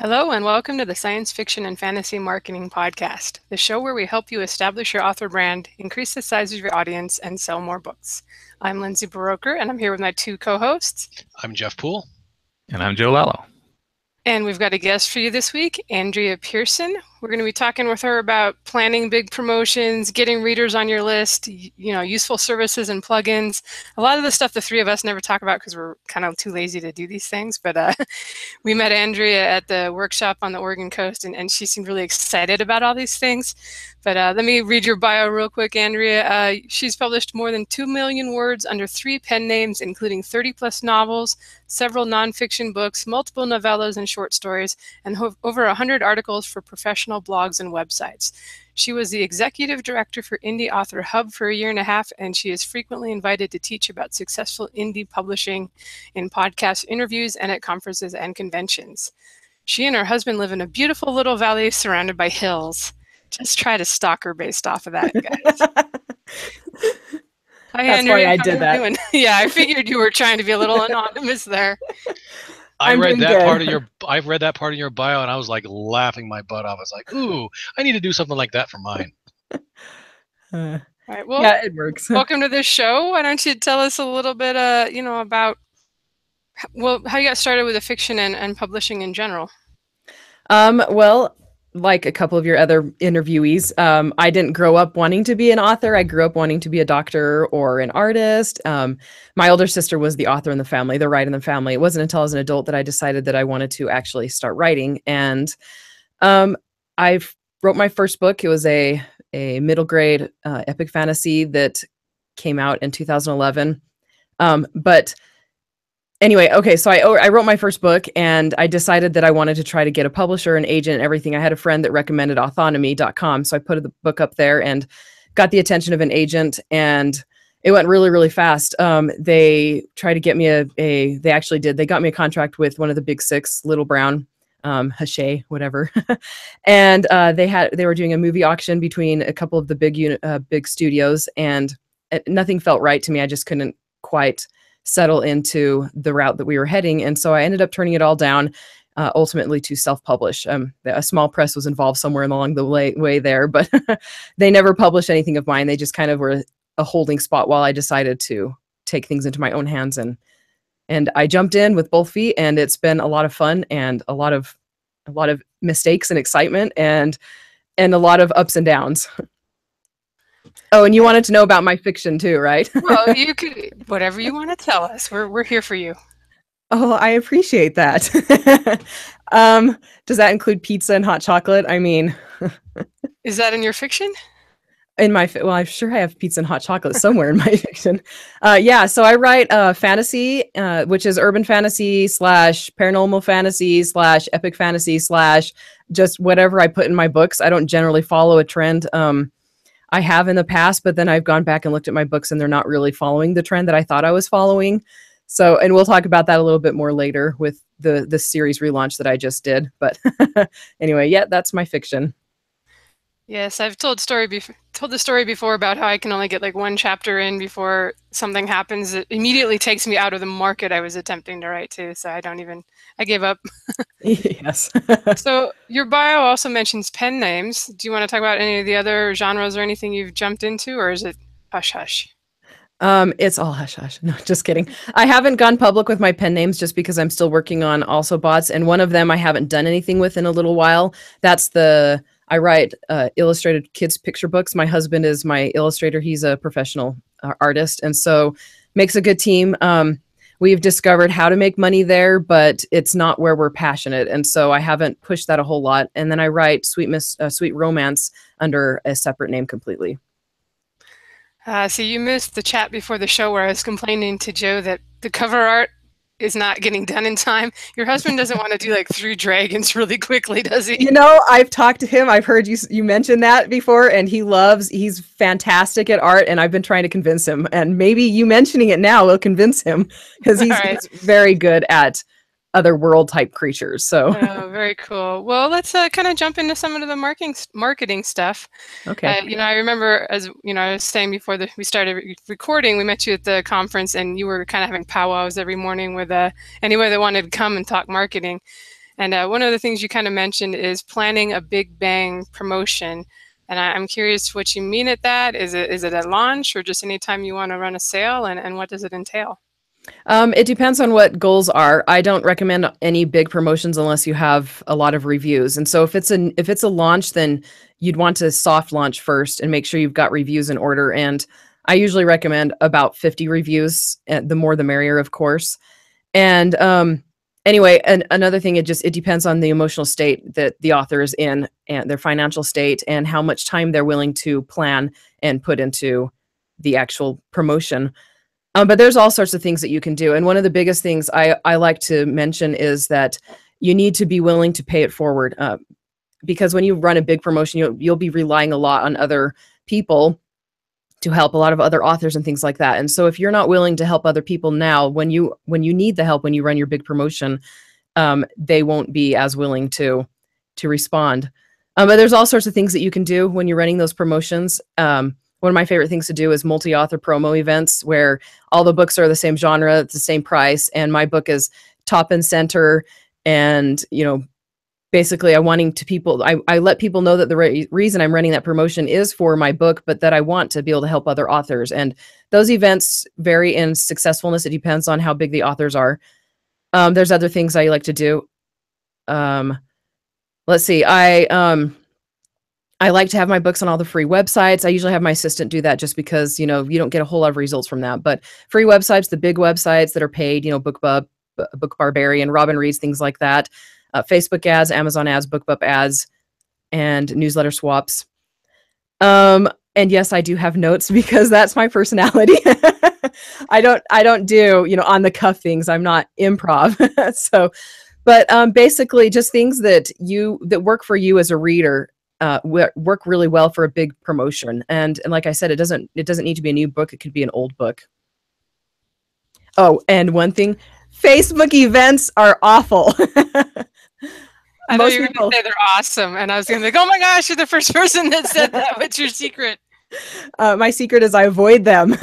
Hello and welcome to the Science Fiction and Fantasy Marketing Podcast, the show where we help you establish your author brand, increase the size of your audience, and sell more books. I'm Lindsay Baroker, and I'm here with my two co-hosts. I'm Jeff Poole. And I'm Joe Lallo. And we've got a guest for you this week, Andrea Pearson. We're going to be talking with her about planning big promotions, getting readers on your list, useful services and plugins. A lot of the stuff the three of us never talk about because we're kind of too lazy to do these things. But we met Andrea at the workshop on the Oregon coast, and she seemed really excited about all these things. But let me read your bio real quick, Andrea. She's published more than 2 million words under 3 pen names, including 30-plus novels, several nonfiction books, multiple novellas and short stories, and over 100 articles for professional blogs and websites. She was the executive director for Indie Author Hub for a year and a half, and she is frequently invited to teach about successful indie publishing in podcast interviews and at conferences and conventions. She and her husband live in a beautiful little valley surrounded by hills. Just try to stalk her based off of that, guys. Hi, That's Andrea. why I did that. Doing? Yeah, I figured you were trying to be a little anonymous there. I read that part of your bio, and I was like laughing my butt off. I was like, "Ooh, I need to do something like that for mine." All right. Well, yeah, it works. Welcome to this show. Why don't you tell us a little bit, about how you got started with the fiction and publishing in general? Well, like a couple of your other interviewees, I didn't grow up wanting to be an author. I grew up wanting to be a doctor or an artist. My older sister was the author in the family, the writer in the family. It wasn't until I was an adult that I decided that I wanted to actually start writing. And I wrote my first book. It was a middle grade epic fantasy that came out in 2011. But anyway, okay, so I wrote my first book, and I decided that I wanted to try to get a publisher, an agent, and everything. I had a friend that recommended autonomy.com, so I put the book up there and got the attention of an agent, and it went really, really fast. They tried to get me they actually did. They got me a contract with one of the big six, Little Brown, Hachette, whatever. And they were doing a movie auction between a couple of the big studios, and nothing felt right to me. I just couldn't quite settle into the route that we were heading. And so I ended up turning it all down, ultimately to self-publish. A small press was involved somewhere along the way there, but they never published anything of mine. They just kind of were a holding spot while I decided to take things into my own hands. And I jumped in with both feet, and it's been a lot of fun and a lot of mistakes and excitement and a lot of ups and downs. Oh, and you wanted to know about my fiction too, right? Well, you could, whatever you want to tell us. We're here for you. Oh, I appreciate that. Does that include pizza and hot chocolate? I mean, is that in your fiction? Well, I'm sure I have pizza and hot chocolate somewhere in my fiction. Yeah, so I write fantasy, which is urban fantasy / paranormal fantasy / epic fantasy / just whatever I put in my books. I don't generally follow a trend. I have in the past, but then I've gone back and looked at my books, and they're not really following the trend that I thought I was following. So, and we'll talk about that a little bit more later with the series relaunch that I just did. But anyway, yeah, that's my fiction. Yes, I've told the story before about how I can only get like one chapter in before something happens that immediately takes me out of the market I was attempting to write to. So I gave up. Yes. So your bio also mentions pen names. Do you want to talk about any of the other genres or anything you've jumped into, or is it hush hush? It's all hush hush. No, just kidding. I haven't gone public with my pen names just because I'm still working on also bots, and one of them I haven't done anything with in a little while. I write illustrated kids picture books. My husband is my illustrator. He's a professional artist, and so makes a good team. We've discovered how to make money there, but it's not where we're passionate, and so I haven't pushed that a whole lot. And then I write Sweet Romance under a separate name completely. So you missed the chat before the show where I was complaining to Joe that the cover art is not getting done in time. Your husband doesn't want to do like 3 dragons really quickly, does he? You know, I've talked to him. I've heard you mention that before, and he's fantastic at art, and I've been trying to convince him. And maybe you mentioning it now will convince him, because he's very good at other world type creatures. So very cool. Well, let's kind of jump into some of the marketing stuff. Okay. I remember, as I was saying before we started recording, we met you at the conference, and you were kind of having powwows every morning with anybody that wanted to come and talk marketing. And one of the things you kind of mentioned is planning a big bang promotion. And I'm curious what you mean at that. Is it a launch or just anytime you want to run a sale? And what does it entail? It depends on what goals are. I don't recommend any big promotions unless you have a lot of reviews. And so if it's a launch, then you'd want to soft launch first and make sure you've got reviews in order. And I usually recommend about 50 reviews. The more the merrier, of course. And anyway, another thing, it depends on the emotional state that the author is in and their financial state and how much time they're willing to plan and put into the actual promotion. But there's all sorts of things that you can do. And one of the biggest things I like to mention is that you need to be willing to pay it forward. Because when you run a big promotion, you'll be relying a lot on other people to help, a lot of other authors and things like that. And so if you're not willing to help other people now, when you need the help, when you run your big promotion, they won't be as willing to respond. But there's all sorts of things that you can do when you're running those promotions. One of my favorite things to do is multi-author promo events where all the books are the same genre, it's the same price, and my book is top and center. And, basically I let people know that the reason I'm running that promotion is for my book, but that I want to be able to help other authors. And those events vary in successfulness. It depends on how big the authors are. There's other things I like to do. Let's see. I like to have my books on all the free websites. I usually have my assistant do that just because, you don't get a whole lot of results from that. But free websites, the big websites that are paid, BookBub, Book Barbarian, Robin Reads, things like that. Facebook ads, Amazon ads, BookBub ads, and newsletter swaps. And yes, I do have notes because that's my personality. I don't do, on the cuff things. I'm not improv. But basically just things that work for you as a reader. Work really well for a big promotion. And like I said, it doesn't need to be a new book. It could be an old book. Oh, and one thing, Facebook events are awful. I thought you were going to say they're awesome. And I was going to be like, oh my gosh, you're the first person that said that. What's your secret? My secret is I avoid them.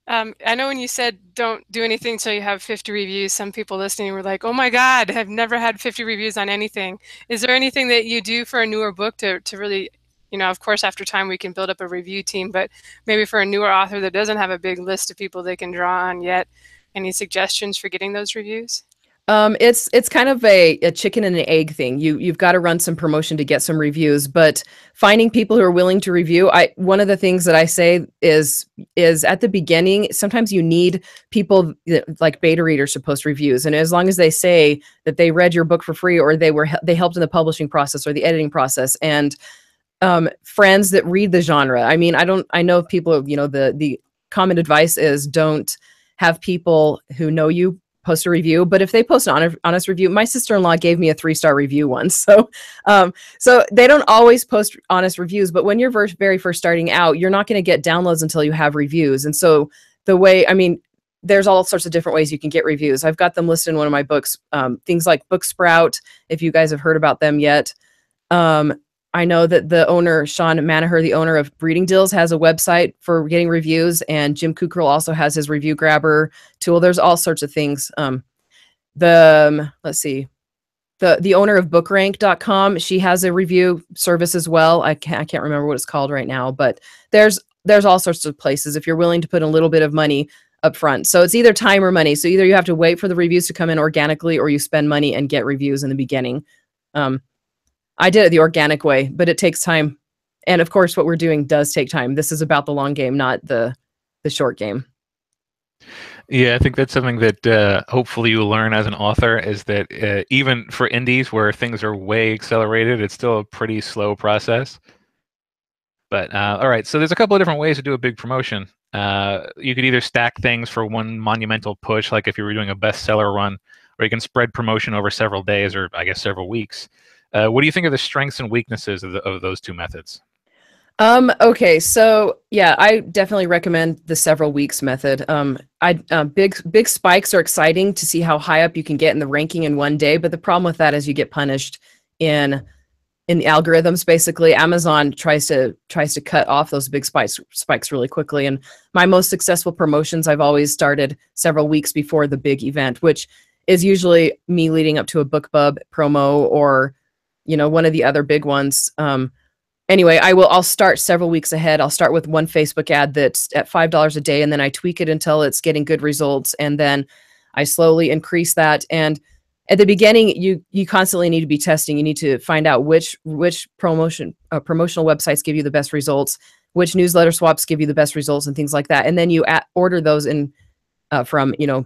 I know when you said don't do anything until you have 50 reviews, some people listening were like, oh my God, I've never had 50 reviews on anything. Is there anything that you do for a newer book to really, of course, after time we can build up a review team, but maybe for a newer author that doesn't have a big list of people they can draw on yet, any suggestions for getting those reviews? It's kind of a chicken and an egg thing. You've got to run some promotion to get some reviews, but finding people who are willing to review. One of the things that I say is at the beginning, sometimes you need people like beta readers to post reviews. And as long as they say that they read your book for free or they helped in the publishing process or the editing process, and friends that read the genre. I mean, I know people, the common advice is don't have people who know you post a review, but if they post an honest review, my sister-in-law gave me a 3-star review once. So they don't always post honest reviews, but when you're very first starting out, you're not going to get downloads until you have reviews. And so there's all sorts of different ways you can get reviews. I've got them listed in one of my books, things like Booksprout, if you guys have heard about them yet. I know that the owner, Sean Manaher, the owner of Reading Deals, has a website for getting reviews, and Jim Kukral also has his review grabber tool. There's all sorts of things. Let's see, the owner of bookrank.com, she has a review service as well. I can't remember what it's called right now, but there's all sorts of places if you're willing to put a little bit of money up front. So it's either time or money. So either you have to wait for the reviews to come in organically, or you spend money and get reviews in the beginning. I did it the organic way, but it takes time. And of course, what we're doing does take time. This is about the long game, not the short game. Yeah, I think that's something that hopefully you learn as an author, is that even for indies where things are way accelerated, it's still a pretty slow process. But all right, so there's a couple of different ways to do a big promotion. You could either stack things for one monumental push, like if you were doing a bestseller run, or you can spread promotion over several days, or I guess several weeks. What do you think are the strengths and weaknesses of those two methods? Okay, so yeah, I definitely recommend the several weeks method. Big spikes are exciting to see how high up you can get in the ranking in one day, but the problem with that is you get punished in the algorithms. Basically, Amazon tries to cut off those big spikes really quickly. And my most successful promotions, I've always started several weeks before the big event, which is usually me leading up to a BookBub promo or, you know, one of the other big ones. Anyway, I'll start several weeks ahead. I'll start with one Facebook ad that's at $5 a day, and then I tweak it until it's getting good results. And then I slowly increase that. And at the beginning, you constantly need to be testing. You need to find out which promotional websites give you the best results, which newsletter swaps give you the best results, and things like that. And then you order those in from, you know,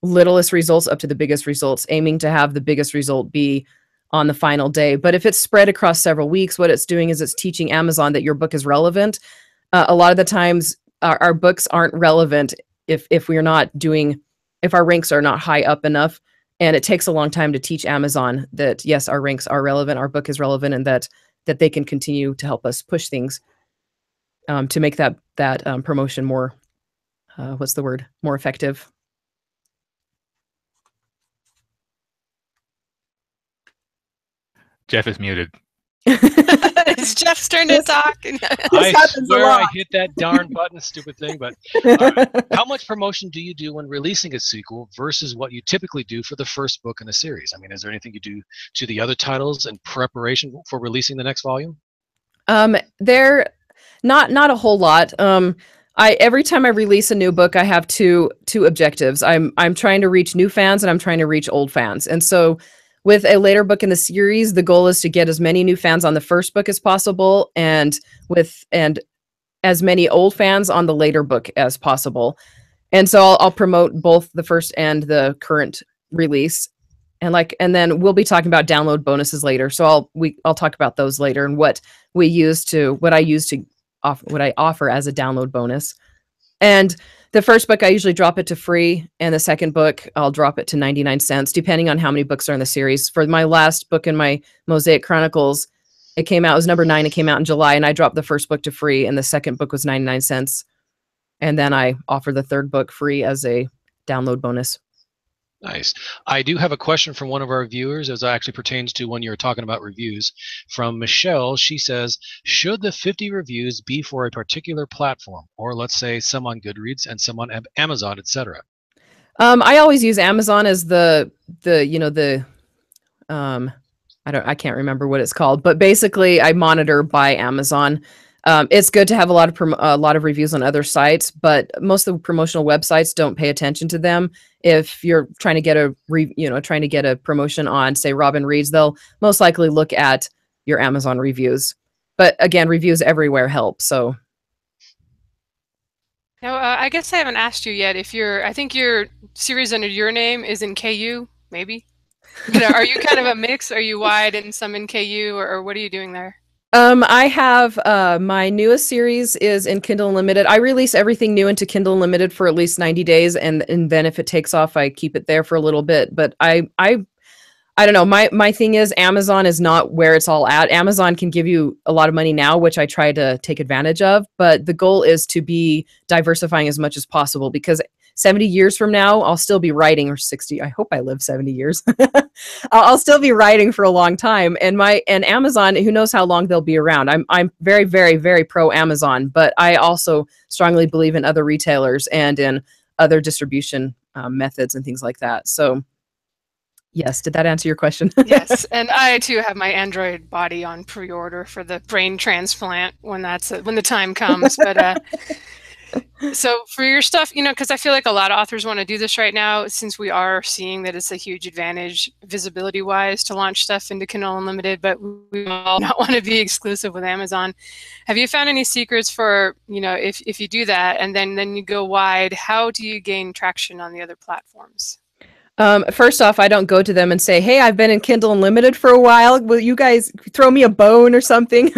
littlest results up to the biggest results, aiming to have the biggest result be on the final day. But if it's spread across several weeks, what it's doing is it's teaching Amazon that your book is relevant. A lot of the times our books aren't relevant if our ranks are not high up enough. And it takes a long time to teach Amazon that, yes, our ranks are relevant, our book is relevant, and that they can continue to help us push things to make that promotion more, more effective. Jeff is muted. It's Jeff's turn to talk. I swear I hit that darn button, stupid thing. But how much promotion do you do when releasing a sequel versus what you typically do for the first book in a series? I mean, is there anything you do to the other titles in preparation for releasing the next volume? There, not a whole lot. Every time I release a new book, I have two objectives. I'm trying to reach new fans, and I'm trying to reach old fans. And so with a later book in the series, the goal is to get as many new fans on the first book as possible, and as many old fans on the later book as possible. And so I'll promote both the first and the current release. And then we'll be talking about download bonuses later. So I'll talk about those later, and what I offer as a download bonus. And the first book, I usually drop it to free, and the second book, I'll drop it to 99 cents, depending on how many books are in the series. For my last book in my Mosaic Chronicles, it was number 9. It came out in July, and I dropped the first book to free, and the second book was 99 cents. And then I offer the third book free as a download bonus. Nice. I do have a question from one of our viewers, as actually pertains to when you were talking about reviews. From Michelle, she says, should the 50 reviews be for a particular platform, or let's say some on Goodreads and some on Amazon, etc.? I always use Amazon as I can't remember what it's called, but basically I monitor by Amazon. It's good to have a lot of reviews on other sites, but most of the promotional websites don't pay attention to them. If you're trying to get a promotion on, say, Robin Reads, they'll most likely look at your Amazon reviews. But again, reviews everywhere help. So now, I guess I haven't asked you yet if I think your series under your name is in KU, maybe. Are you kind of a mix? Are you wide and some in KU, or what are you doing there? I have my newest series is in Kindle Unlimited. I release everything new into Kindle Unlimited for at least 90 days, and then if it takes off, I keep it there for a little bit. But I don't know. My thing is Amazon is not where it's all at. Amazon can give you a lot of money now, which I try to take advantage of. But the goal is to be diversifying as much as possible, because 70 years from now, I'll still be writing, or 60. I hope I live 70 years. I'll still be writing for a long time. And Amazon, who knows how long they'll be around. I'm very, very, very pro Amazon, but I also strongly believe in other retailers and in other distribution methods and things like that. So yes, did that answer your question? Yes, and I too have my Android body on pre-order for the brain transplant when the time comes. But so for your stuff, because I feel like a lot of authors want to do this right now, since we are seeing that it's a huge advantage visibility-wise to launch stuff into Kindle Unlimited, but we all not want to be exclusive with Amazon. Have you found any secrets for, if you do that and then you go wide, how do you gain traction on the other platforms? First off, I don't go to them and say, hey, I've been in Kindle Unlimited for a while. Will you guys throw me a bone or something?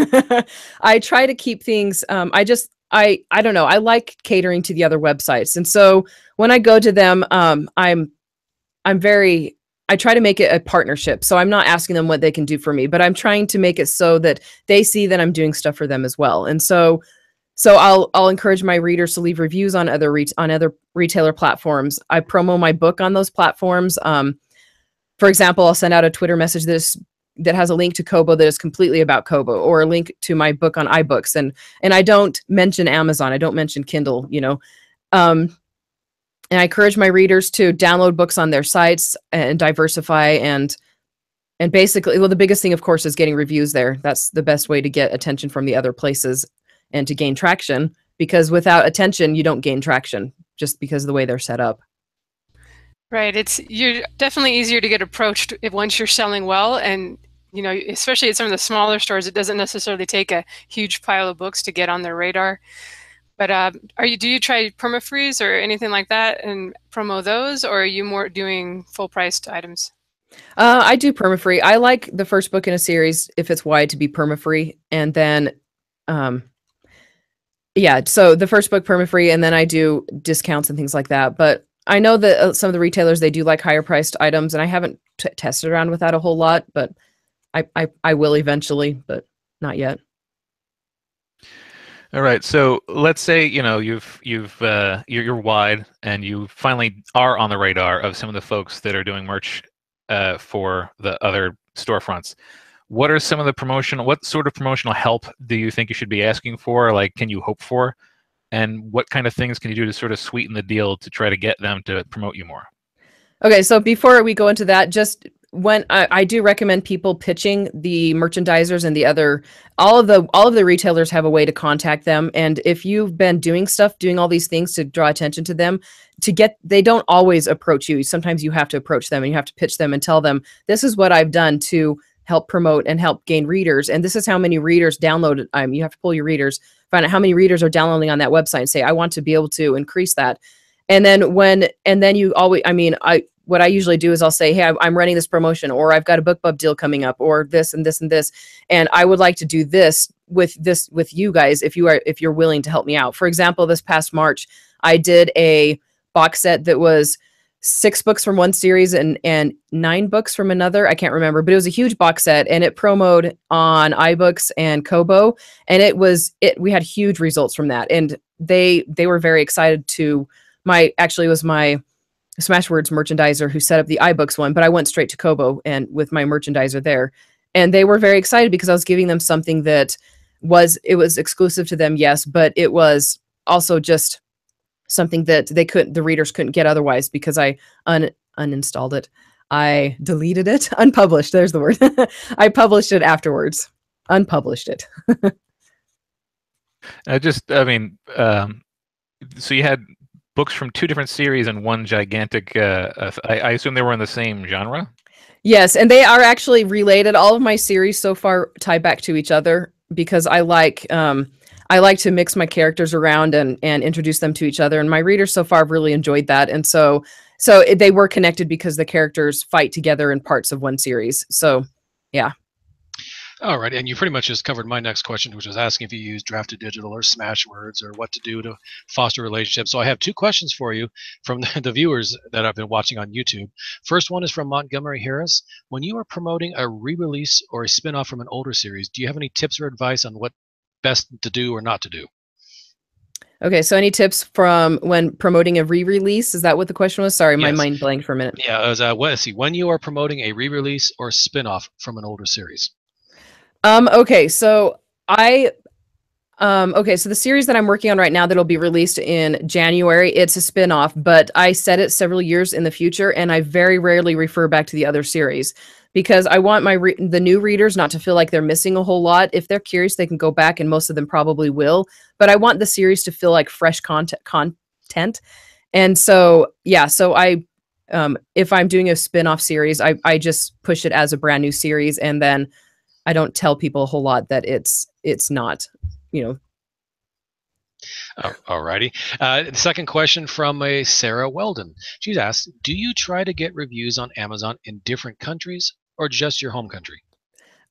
I try to keep things, I don't know. I like catering to the other websites. And so when I go to them, I try to make it a partnership. So I'm not asking them what they can do for me, but I'm trying to make it so that they see that I'm doing stuff for them as well. And so I'll encourage my readers to leave reviews on other retailer platforms. I promo my book on those platforms. For example, I'll send out a Twitter message that has a link to Kobo that is completely about Kobo, or a link to my book on iBooks. And I don't mention Amazon. I don't mention Kindle, And I encourage my readers to download books on their sites and diversify and basically, well, the biggest thing, of course, is getting reviews there. That's the best way to get attention from the other places and to gain traction, because without attention, you don't gain traction just because of the way they're set up. Right. You're definitely easier to get approached once you're selling well. And, especially at some of the smaller stores, it doesn't necessarily take a huge pile of books to get on their radar. But do you try permafreeze or anything like that and promo those, or are you more doing full priced items? I do perma-free. I like the first book in a series, if it's wide, to be perma-free. And then, so the first book perma-free, and then I do discounts and things like that. But I know that some of the retailers, they do like higher priced items, and I haven't tested around with that a whole lot, but I will eventually, but not yet. All right. So let's say, you're wide and you finally are on the radar of some of the folks that are doing merch for the other storefronts. What are some of the what sort of promotional help do you think you should be asking for? Like, can you hope for? And what kind of things can you do to sort of sweeten the deal to try to get them to promote you more? Okay, so before we go into that, just when I do recommend people pitching the merchandisers and all of the retailers have a way to contact them. And if you've been doing all these things to draw attention to them, they don't always approach you. Sometimes you have to approach them and you have to pitch them and tell them, this is what I've done to help promote and help gain readers. And this is how many readers downloaded. You have to pull your readers, find out how many readers are downloading on that website and say, I want to be able to increase that. And then you always, what I usually do is I'll say, hey, I'm running this promotion, or I've got a BookBub deal coming up, or this and this and this, and I would like to do this with you guys if you're willing to help me out. For example, this past March, I did a box set that was 6 books from one series and 9 books from another. I can't remember, but it was a huge box set, and it promoted on iBooks and Kobo, and we had huge results from that, and they were very excited to. It was my Smashwords merchandiser who set up the iBooks one, but I went straight to Kobo and with my merchandiser there, and they were very excited because I was giving them something that was exclusive to them, yes, but it was also just something that the readers couldn't get otherwise, because I uninstalled it. I deleted it, unpublished. There's the word. I published it afterwards, unpublished it. So you had books from 2 different series and one gigantic, I assume they were in the same genre? Yes, and they are actually related. All of my series so far tie back to each other because I like to mix my characters around and introduce them to each other. And my readers so far have really enjoyed that. And so they were connected because the characters fight together in parts of one series. So, yeah. All right, and you pretty much just covered my next question, which was asking if you use Drafted Digital or Smashwords or what to do to foster relationships. So I have 2 questions for you from the viewers that I've been watching on YouTube. First one is from Montgomery Harris. When you are promoting a re-release or a spin-off from an older series, do you have any tips or advice on what best to do or not to do? Okay, so any tips from when promoting a re-release? Is that what the question was? Sorry, my Yes. mind blanked for a minute. Yeah, it was, when you are promoting a re-release or spin-off from an older series. Okay, so so the series that I'm working on right now that'll be released in January, it's a spin-off, but I set it several years in the future, and I very rarely refer back to the other series because I want the new readers not to feel like they're missing a whole lot. If they're curious, they can go back, and most of them probably will, but I want the series to feel like fresh content. And so, yeah, so if I'm doing a spin-off series, I just push it as a brand new series, and then I don't tell people a whole lot that it's not, All righty. The second question from Sarah Weldon. She's asked, do you try to get reviews on Amazon in different countries or just your home country?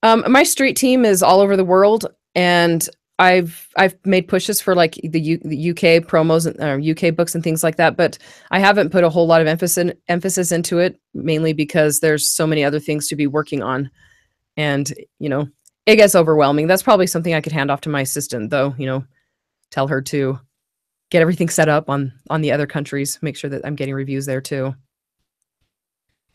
My street team is all over the world, and I've made pushes for like the UK promos and UK books and things like that, but I haven't put a whole lot of emphasis into it, mainly because there's so many other things to be working on. And, it gets overwhelming. That's probably something I could hand off to my assistant, though, tell her to get everything set up on the other countries, make sure that I'm getting reviews there too.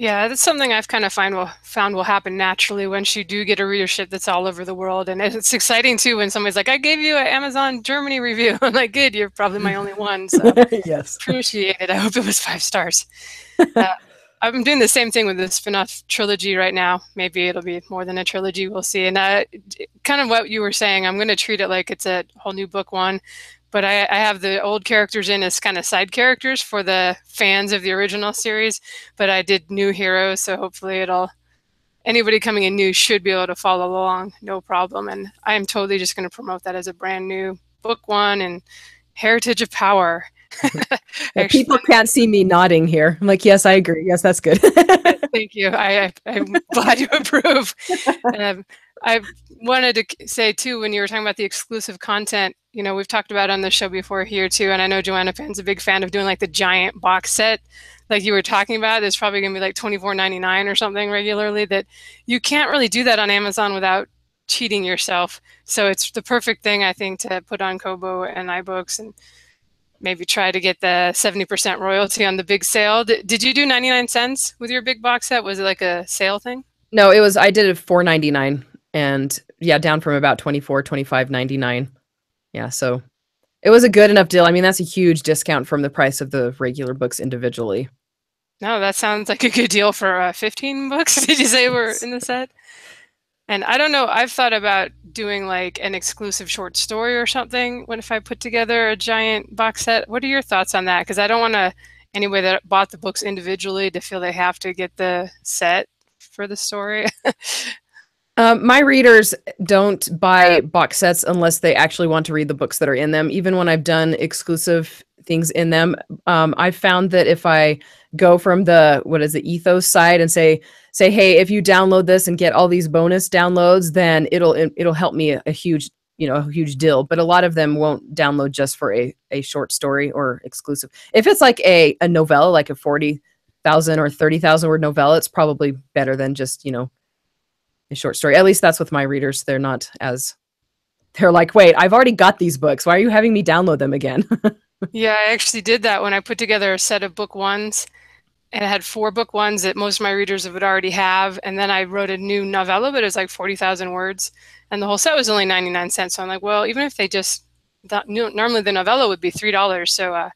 Yeah, that's something I've kind of found will happen naturally once you do get a readership that's all over the world. And it's exciting too when somebody's like, I gave you an Amazon Germany review. I'm like, good, you're probably my only one. So Yes. appreciate it. I hope it was 5 stars. I'm doing the same thing with the spin-off trilogy right now. Maybe it'll be more than a trilogy, we'll see. And kind of what you were saying, I'm going to treat it like it's a whole new book one. But I have the old characters in as kind of side characters for the fans of the original series. But I did new heroes, so hopefully anybody coming in new should be able to follow along, no problem. And I am totally just going to promote that as a brand new book one and Heritage of Power. Yeah, people can't see me nodding here. I'm like, yes, I agree. Yes, that's good. Thank you. I'm glad you approve. I wanted to say too, when you were talking about the exclusive content, we've talked about it on the show before here too, and I know Joanna Penn's a big fan of doing like the giant box set, like you were talking about. It's probably going to be like $24.99 or something regularly. That you can't really do that on Amazon without cheating yourself. So it's the perfect thing, I think, to put on Kobo and iBooks and maybe try to get the 70% royalty on the big sale. Did you do 99 cents with your big box set? Was it like a sale thing? No, I did it $4.99, and yeah, down from about $25.99. Yeah, so it was a good enough deal. I mean, that's a huge discount from the price of the regular books individually. No, that sounds like a good deal for 15 books. Did you say were in the set? And I don't know, I've thought about doing like an exclusive short story or something if I put together a giant box set. What are your thoughts on that? Because I don't want anybody that bought the books individually to feel they have to get the set for the story. My readers don't buy box sets unless they actually want to read the books that are in them. Even when I've done exclusive things in them, I've found that if I go from the ethos side and say, hey, if you download this and get all these bonus downloads, then it'll help me a huge deal. But a lot of them won't download just for a short story or exclusive. If it's like a novella, like a 40,000 or 30,000 word novella, it's probably better than just, a short story. At least that's with my readers. They're like, wait, I've already got these books. Why are you having me download them again? Yeah, I actually did that when I put together a set of book ones, and I had 4 book ones that most of my readers would already have. And then I wrote a new novella, but it was like 40,000 words, and the whole set was only 99 cents. So I'm like, well, even if they normally the novella would be $3. So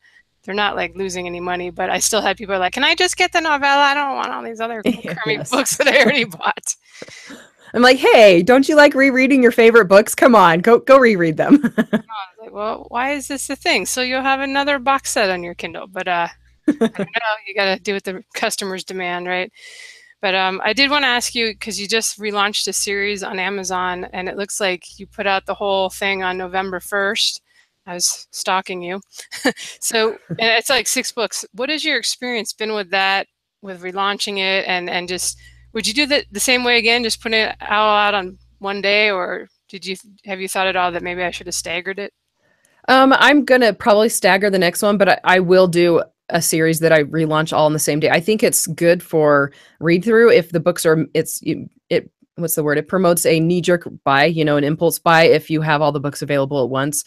they're not like losing any money, but I still had people like, can I just get the novella? I don't want all these other crummy books that I already bought. I'm like, hey, don't you like rereading your favorite books? Come on, go reread them. I was like, well, why is this a thing? So you'll have another box set on your Kindle, but I don't know, you got to do what the customers demand, right? But I did want to ask you, because you just relaunched a series on Amazon, and it looks like you put out the whole thing on November 1st. I was stalking you. So, and it's like 6 books. What has your experience been with that, with relaunching it, and just, would you do the same way again, just putting it all out on one day, or have you thought at all that maybe I should have staggered it? I'm gonna probably stagger the next one, but I will do a series that I relaunch all on the same day. I think it's good for read through if the books are what's the word? It promotes a knee-jerk buy, an impulse buy if you have all the books available at once.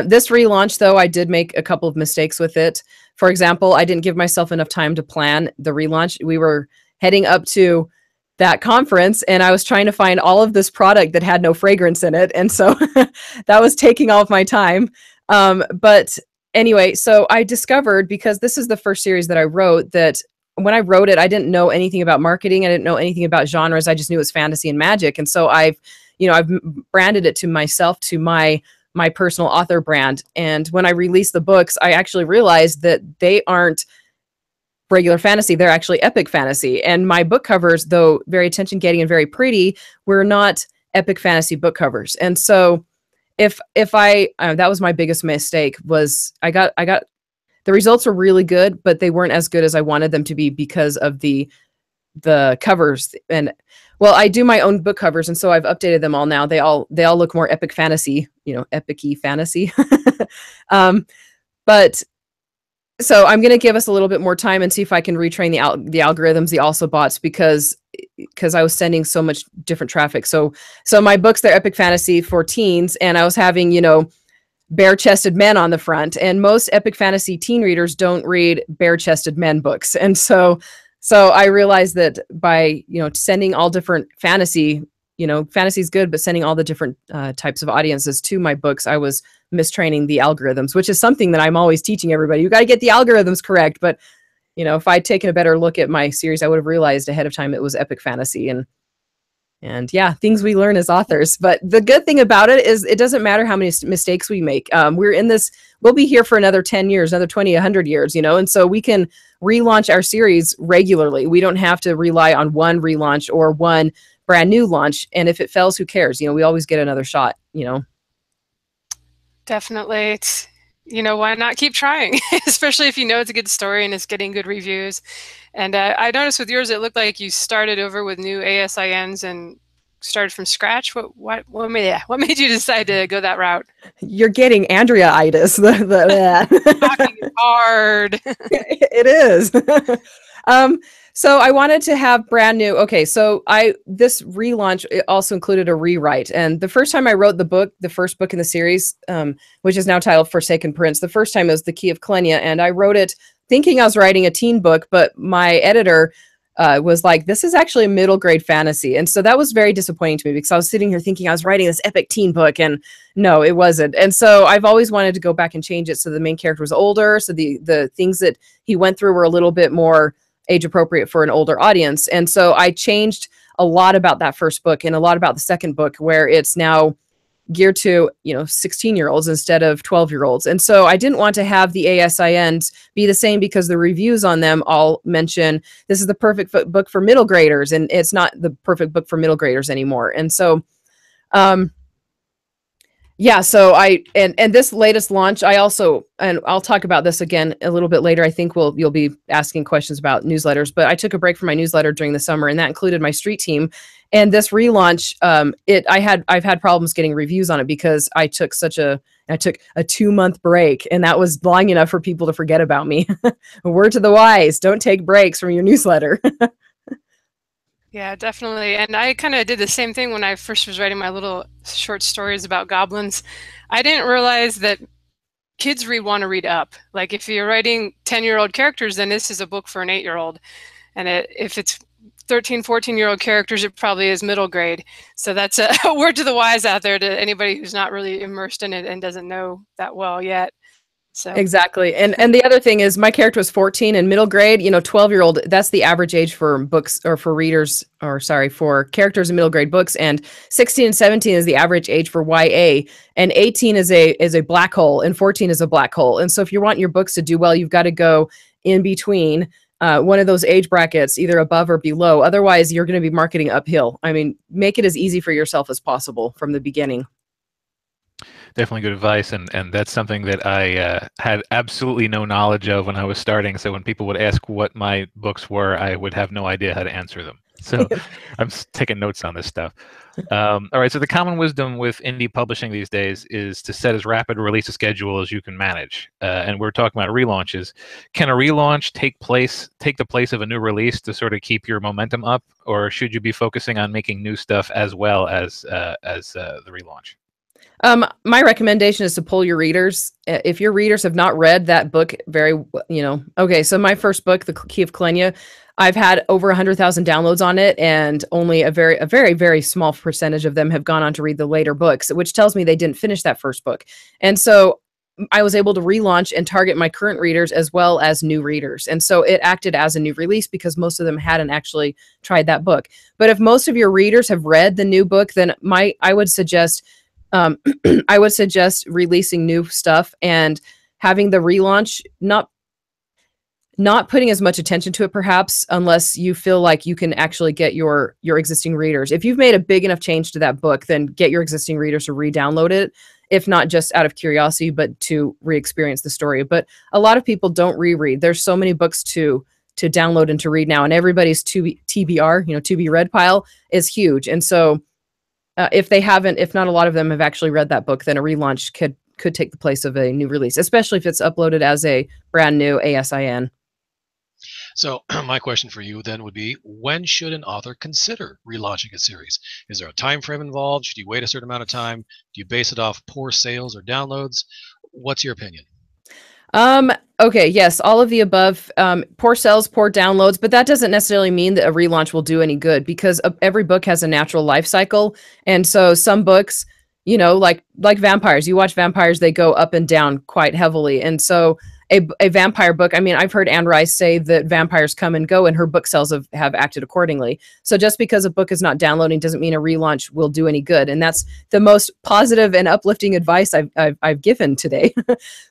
This relaunch, though, I did make a couple of mistakes with it. For example, I didn't give myself enough time to plan the relaunch. We were heading up to that conference, and I was trying to find all of this product that had no fragrance in it. And so that was taking all of my time. But anyway, so I discovered, because this is the first series that I wrote, that when I wrote it, I didn't know anything about marketing. I didn't know anything about genres. I just knew it was fantasy and magic. And so I've branded it to myself, to my personal author brand. And when I released the books, I actually realized that they aren't regular fantasy. They're actually epic fantasy. And my book covers, though very attention-getting and very pretty, were not epic fantasy book covers. And so if I that was my biggest mistake, was I got the results were really good, but they weren't as good as I wanted them to be because of the covers. And well, I do my own book covers, and so I've updated them all now. They all look more epic fantasy, epic-y fantasy. But so I'm going to give us a little bit more time and see if I can retrain the algorithms, the also bots, because I was sending so much different traffic. So my books, they're epic fantasy for teens, and I was having, bare-chested men on the front, and most epic fantasy teen readers don't read bare-chested men books. And so So I realized that by, sending all different fantasy, fantasy's good, but sending all the different types of audiences to my books, I was mistraining the algorithms, which is something that I'm always teaching everybody. You got to get the algorithms correct. But, if I'd taken a better look at my series, I would have realized ahead of time it was epic fantasy. And yeah, things we learn as authors. But the good thing about it is it doesn't matter how many mistakes we make. We'll be here for another 10 years, another 20, 100 years, and so we can relaunch our series regularly. We don't have to rely on one relaunch or one brand new launch. And if it fails, who cares? We always get another shot, Definitely. It's, why not keep trying, especially if it's a good story and it's getting good reviews. And I noticed with yours, it looked like you started over with new ASINs and started from scratch. What made you decide to go that route? You're getting Andrea-itis. Talking is hard. It is. So I wanted to have brand new. Okay, so this relaunch, it also included a rewrite. And the first time I wrote the first book in the series, which is now titled Forsaken Prince, the first time it was The Key of Klenya, and I wrote it thinking I was writing a teen book, but my editor was like, this is actually a middle grade fantasy. And so that was very disappointing to me because I was sitting here thinking I was writing this epic teen book, and no, it wasn't. And so I've always wanted to go back and change it so the main character was older, so the things that he went through were a little bit more age appropriate for an older audience. And so I changed a lot about that first book and a lot about the second book, where it's now geared to 16-year-olds instead of 12-year-olds. And so I didn't want to have the ASINs be the same because the reviews on them all mention this is the perfect book for middle graders, and it's not the perfect book for middle graders anymore. And so yeah, so and this latest launch, and I'll talk about this again a little bit later. I think you'll be asking questions about newsletters, but I took a break from my newsletter during the summer, and that included my street team. And this relaunch, I've had problems getting reviews on it because I took a 2-month break, and that was long enough for people to forget about me. A word to the wise: don't take breaks from your newsletter. Yeah, definitely. And I kind of did the same thing when I first was writing my little short stories about goblins. I didn't realize that kids want to read up. Like if you're writing 10-year-old characters, then this is a book for an 8-year-old. And if it's 13, 14-year-old characters, it probably is middle grade. So that's a word to the wise out there to anybody who's not really immersed in it and doesn't know that well yet. So exactly. And the other thing is my character was 14 in middle grade, 12-year-old, that's the average age for books, or for readers, or sorry, for characters in middle grade books. And 16 and 17 is the average age for YA, and 18 is a black hole, and 14 is a black hole. And so if you want your books to do well, you've got to go in between one of those age brackets, either above or below. Otherwise, you're going to be marketing uphill. I mean, make it as easy for yourself as possible from the beginning. Definitely good advice, and that's something that I had absolutely no knowledge of when I was starting. So when people would ask what my books were, I would have no idea how to answer them. So I'm taking notes on this stuff. All right, so the common wisdom with indie publishing these days is to set as rapid a release schedule as you can manage. And we're talking about relaunches. Can a relaunch take the place of a new release to sort of keep your momentum up, or should you be focusing on making new stuff as well as the relaunch? My recommendation is to pull your readers. If your readers have not read that book okay, so my first book, The Key of Klenya, I've had over 100,000 downloads on it, and only a very, very small percentage of them have gone on to read the later books, which tells me they didn't finish that first book. And so I was able to relaunch and target my current readers as well as new readers. And so it acted as a new release because most of them hadn't actually tried that book. But if most of your readers have read the new book, then I would suggest releasing new stuff and having the relaunch, not putting as much attention to it, perhaps, unless you feel like you can actually get your existing readers. If you've made a big enough change to that book, then get your existing readers to re-download it, if not just out of curiosity, but to re-experience the story. But a lot of people don't reread. There's so many books to download and to read now, and everybody's TBR, to be read pile is huge. And so if not a lot of them have actually read that book, then a relaunch could take the place of a new release, especially if it's uploaded as a brand new ASIN. So my question for you then would be, when should an author consider relaunching a series? Is there a time frame involved? Should you wait a certain amount of time? Do you base it off poor sales or downloads? What's your opinion? Okay, yes, all of the above. Poor sales, poor downloads, but that doesn't necessarily mean that a relaunch will do any good because every book has a natural life cycle. And so some books, like vampires, you watch vampires, they go up and down quite heavily. And so a vampire book, I mean, I've heard Anne Rice say that vampires come and go and her book sales have acted accordingly. So just because a book is not downloading doesn't mean a relaunch will do any good. And that's the most positive and uplifting advice I've given today.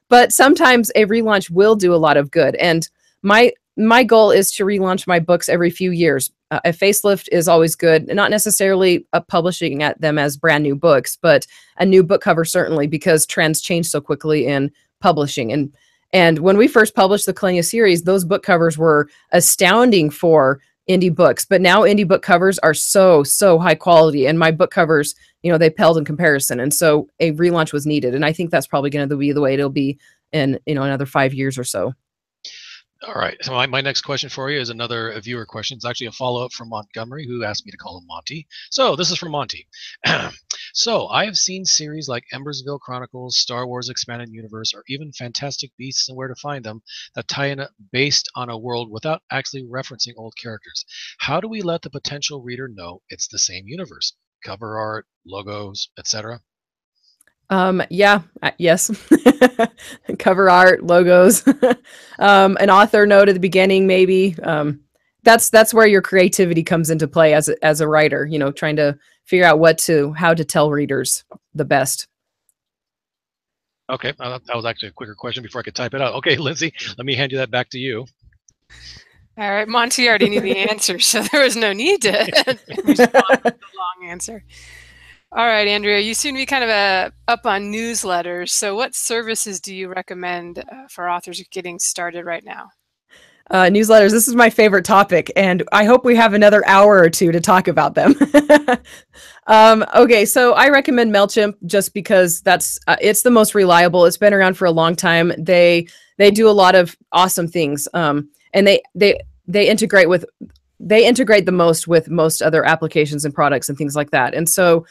But sometimes a relaunch will do a lot of good. And my goal is to relaunch my books every few years. A facelift is always good, not necessarily publishing at them as brand new books, but a new book cover certainly, because trends change so quickly in publishing. And when we first published the Kalenia series, those book covers were astounding for indie books. But now indie book covers are so high quality, and my book covers, they paled in comparison. And so a relaunch was needed. And I think that's probably going to be the way it'll be in, another 5 years or so. All right. So my next question for you is another viewer question. It's actually a follow-up from Montgomery, who asked me to call him Monty. So this is from Monty. So I have seen series like Embersville Chronicles, Star Wars Expanded Universe, or even Fantastic Beasts and Where to Find Them that tie in based on a world without actually referencing old characters. How do we let the potential reader know it's the same universe? Cover art, logos, etc. Yes. Cover art, logos, an author note at the beginning, maybe. That's where your creativity comes into play as a writer, trying to figure out how to tell readers the best. Okay, that was actually a quicker question before I could type it out. Okay, Lindsay, let me hand you that back to you. All right, Monty already knew the answer, so there was no need to respond with a long answer. All right, Andrea, you seem to be kind of up on newsletters. So what services do you recommend for authors getting started right now? Newsletters, this is my favorite topic, and I hope we have another hour or two to talk about them. Okay, so I recommend MailChimp just because it's the most reliable. It's been around for a long time. They do a lot of awesome things, and they integrate the most with most other applications and products and things like that. And so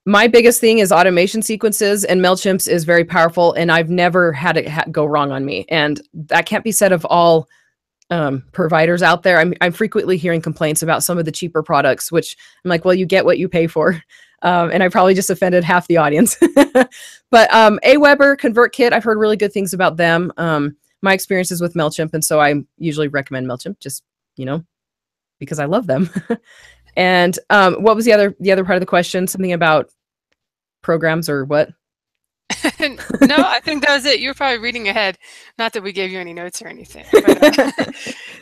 my biggest thing is automation sequences, and MailChimp's is very powerful, and I've never had it go wrong on me. And that can't be said of all providers out there. I'm frequently hearing complaints about some of the cheaper products, which I'm like, well, you get what you pay for. And I probably just offended half the audience. But Aweber, ConvertKit, I've heard really good things about them. My experiences with MailChimp, and so I usually recommend MailChimp just, because I love them. And what was the other part of the question? Something about programs or what? No, I think that was it. You were probably reading ahead. Not that we gave you any notes or anything. But,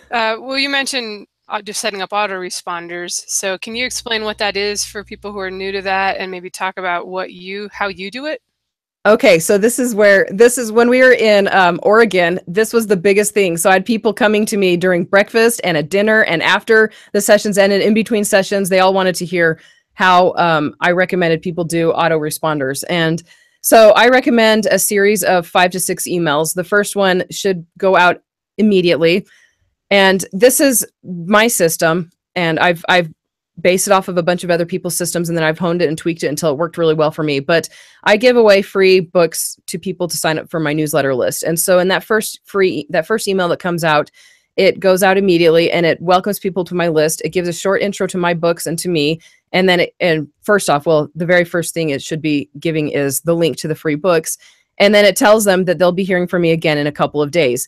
well, you mentioned just setting up autoresponders. So can you explain what that is for people who are new to that, and maybe talk about how you do it? Okay, so this is when we were in Oregon. This was the biggest thing. So I had people coming to me during breakfast and at dinner, and after the sessions ended, in between sessions, they all wanted to hear how I recommended people do autoresponders. And so I recommend a series of 5 to 6 emails. The first one should go out immediately. And this is my system, and I've based it off of a bunch of other people's systems, and then I've honed it and tweaked it until it worked really well for me. But I give away free books to people to sign up for my newsletter list. And so in that first email that comes out, it goes out immediately and it welcomes people to my list. It gives a short intro to my books and to me. And then first off, well, the very first thing it should be giving is the link to the free books. And then it tells them that they'll be hearing from me again in a couple of days.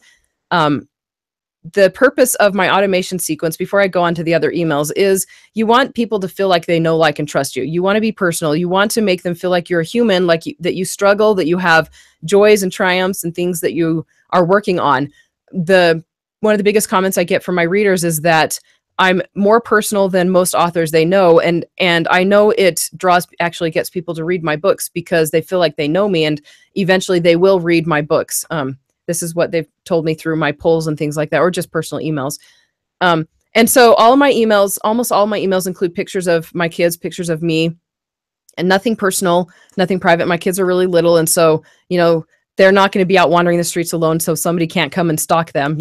The purpose of my automation sequence, before I go on to the other emails, is you want people to feel like they know, like, and trust you. You want to be personal. You want to make them feel like you're a human, that you struggle, that you have joys and triumphs and things that you are working on. One of the biggest comments I get from my readers is that I'm more personal than most authors they know. And I know it actually gets people to read my books because they feel like they know me, and eventually they will read my books. This is what they've told me through my polls and things like that, or just personal emails. And so almost all my emails include pictures of my kids, pictures of me, and nothing personal, nothing private. My kids are really little. And so, they're not going to be out wandering the streets alone, so somebody can't come and stalk them,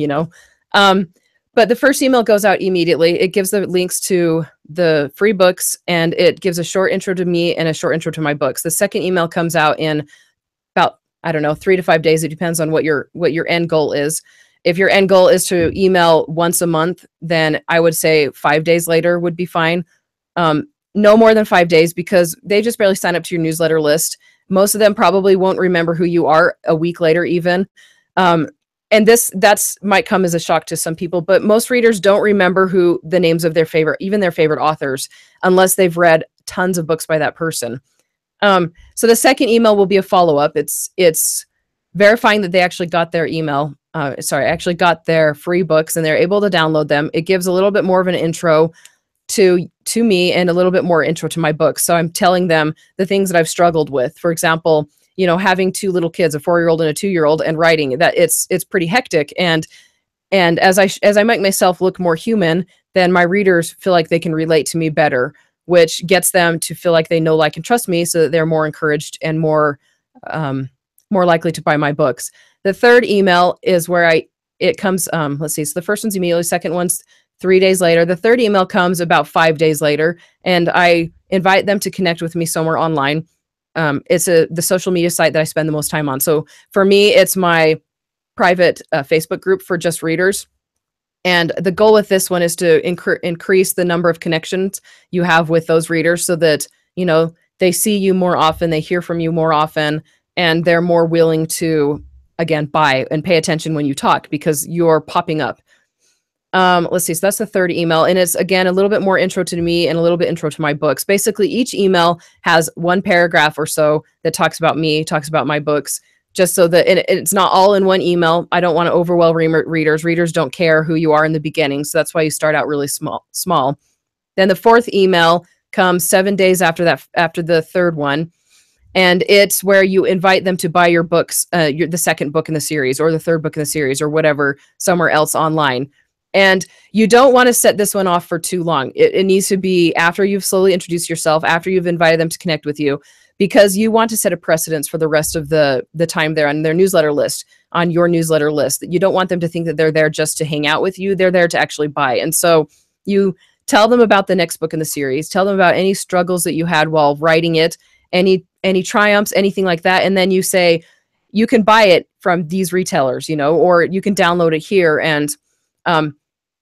But the first email goes out immediately. It gives the links to the free books, and it gives a short intro to me and a short intro to my books. The second email comes out in about I don't know, 3 to 5 days. It depends on what your end goal is. If your end goal is to email once a month, then I would say 5 days later would be fine. No more than 5 days, because they just barely sign up to your newsletter list. Most of them probably won't remember who you are a week later even. And that's might come as a shock to some people, but most readers don't remember who the names of their favorite authors, unless they've read tons of books by that person. So the second email will be a follow-up. It's verifying that they actually got their email. Actually got their free books and they're able to download them. It gives a little bit more of an intro to me and a little bit more intro to my books. So I'm telling them the things that I've struggled with. For example, having 2 little kids, a 4-year-old and a 2-year-old, and writing, that it's pretty hectic. And as I make myself look more human, then my readers feel like they can relate to me better, which gets them to feel like they know, like, and trust me, so that they're more encouraged and more likely to buy my books. The third email is where it comes, let's see, so the first one's immediately, second one's 3 days later. The third email comes about 5 days later, and I invite them to connect with me somewhere online. It's the social media site that I spend the most time on. So for me, it's my private Facebook group for just readers. And the goal with this one is to increase the number of connections you have with those readers, so that, they see you more often, they hear from you more often, and they're more willing to, again, buy and pay attention when you talk, because you're popping up. Let's see. So that's the third email. And it's, again, a little bit more intro to me and a little bit intro to my books. Basically, each email has 1 paragraph or so that talks about me, talks about my books, just so that it's not all in one email. I don't want to overwhelm readers. Readers don't care who you are in the beginning. So that's why you start out really small. Then the fourth email comes 7 days after the third one. And it's where you invite them to buy your books, the second book in the series, or the third book in the series, or whatever, somewhere else online. And you don't want to set this one off for too long. It needs to be after you've slowly introduced yourself, after you've invited them to connect with you, because you want to set a precedence for the rest of the time they're on their newsletter list, on your newsletter list. You don't want them to think that they're there just to hang out with you. They're there to actually buy. And so you tell them about the next book in the series, tell them about any struggles that you had while writing it, any triumphs, anything like that. And then you say, you can buy it from these retailers, or you can download it here. And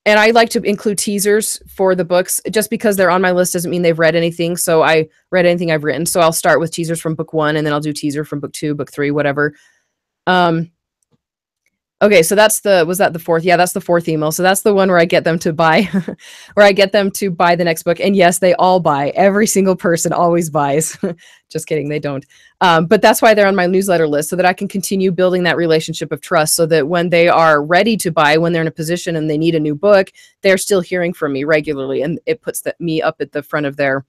I like to include teasers for the books. Just because they're on my list doesn't mean they've read anything. So I read anything I've written. So I'll start with teasers from book 1, and then I'll do teaser from book 2, book 3, whatever. Okay, so was that the fourth? Yeah, that's the fourth email. So that's the one where I get them to buy, where I get them to buy the next book. And yes, they all buy. Every single person always buys. Just kidding, they don't. But that's why they're on my newsletter list, so that I can continue building that relationship of trust, so that when they are ready to buy, when they're in a position and they need a new book, they're still hearing from me regularly, and it puts me up at the front of their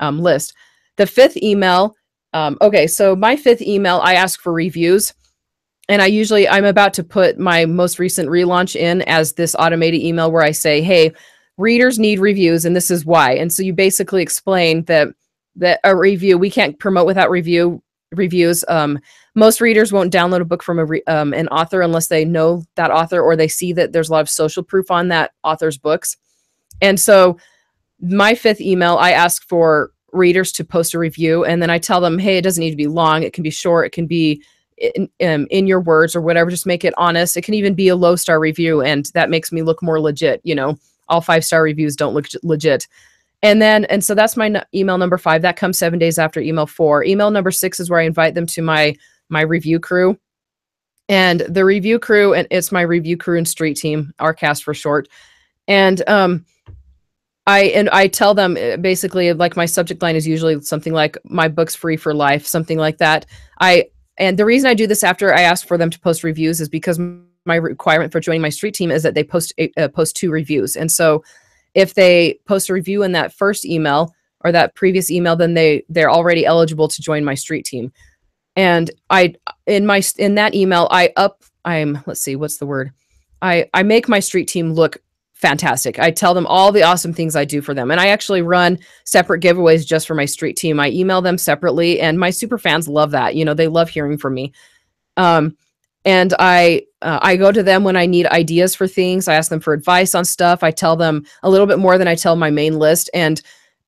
list. The fifth email, okay, so my fifth email, I ask for reviews. And I'm about to put my most recent relaunch in as this automated email where I say, hey, readers need reviews, and this is why. And so you basically explain that a review, we can't promote without reviews. Most readers won't download a book from an author unless they know that author, or they see that there's a lot of social proof on that author's books. And so my fifth email, I ask for readers to post a review, and then I tell them, hey, it doesn't need to be long. It can be short. It can be in your words or whatever. Just make it honest. It can even be a low star review, and that makes me look more legit. All 5-star reviews don't look legit. And so that's my email number 5. That comes 7 days after email 4. Email number 6 is where I invite them to my review crew. And the review crew, and it's my review crew and street team, RCAST for short. And I tell them, basically, like, my subject line is usually something like "my book's free for life," something like that. And the reason I do this after I ask for them to post reviews is because my requirement for joining my street team is that they post 2 reviews. And so if they post a review in that first email or that previous email, then they're already eligible to join my street team. And in that email, let's see, what's the word? I make my street team look fantastic. I tell them all the awesome things I do for them. And I actually run separate giveaways just for my street team. I email them separately, and my super fans love that. They love hearing from me. And I go to them when I need ideas for things. I ask them for advice on stuff. I tell them a little bit more than I tell my main list. And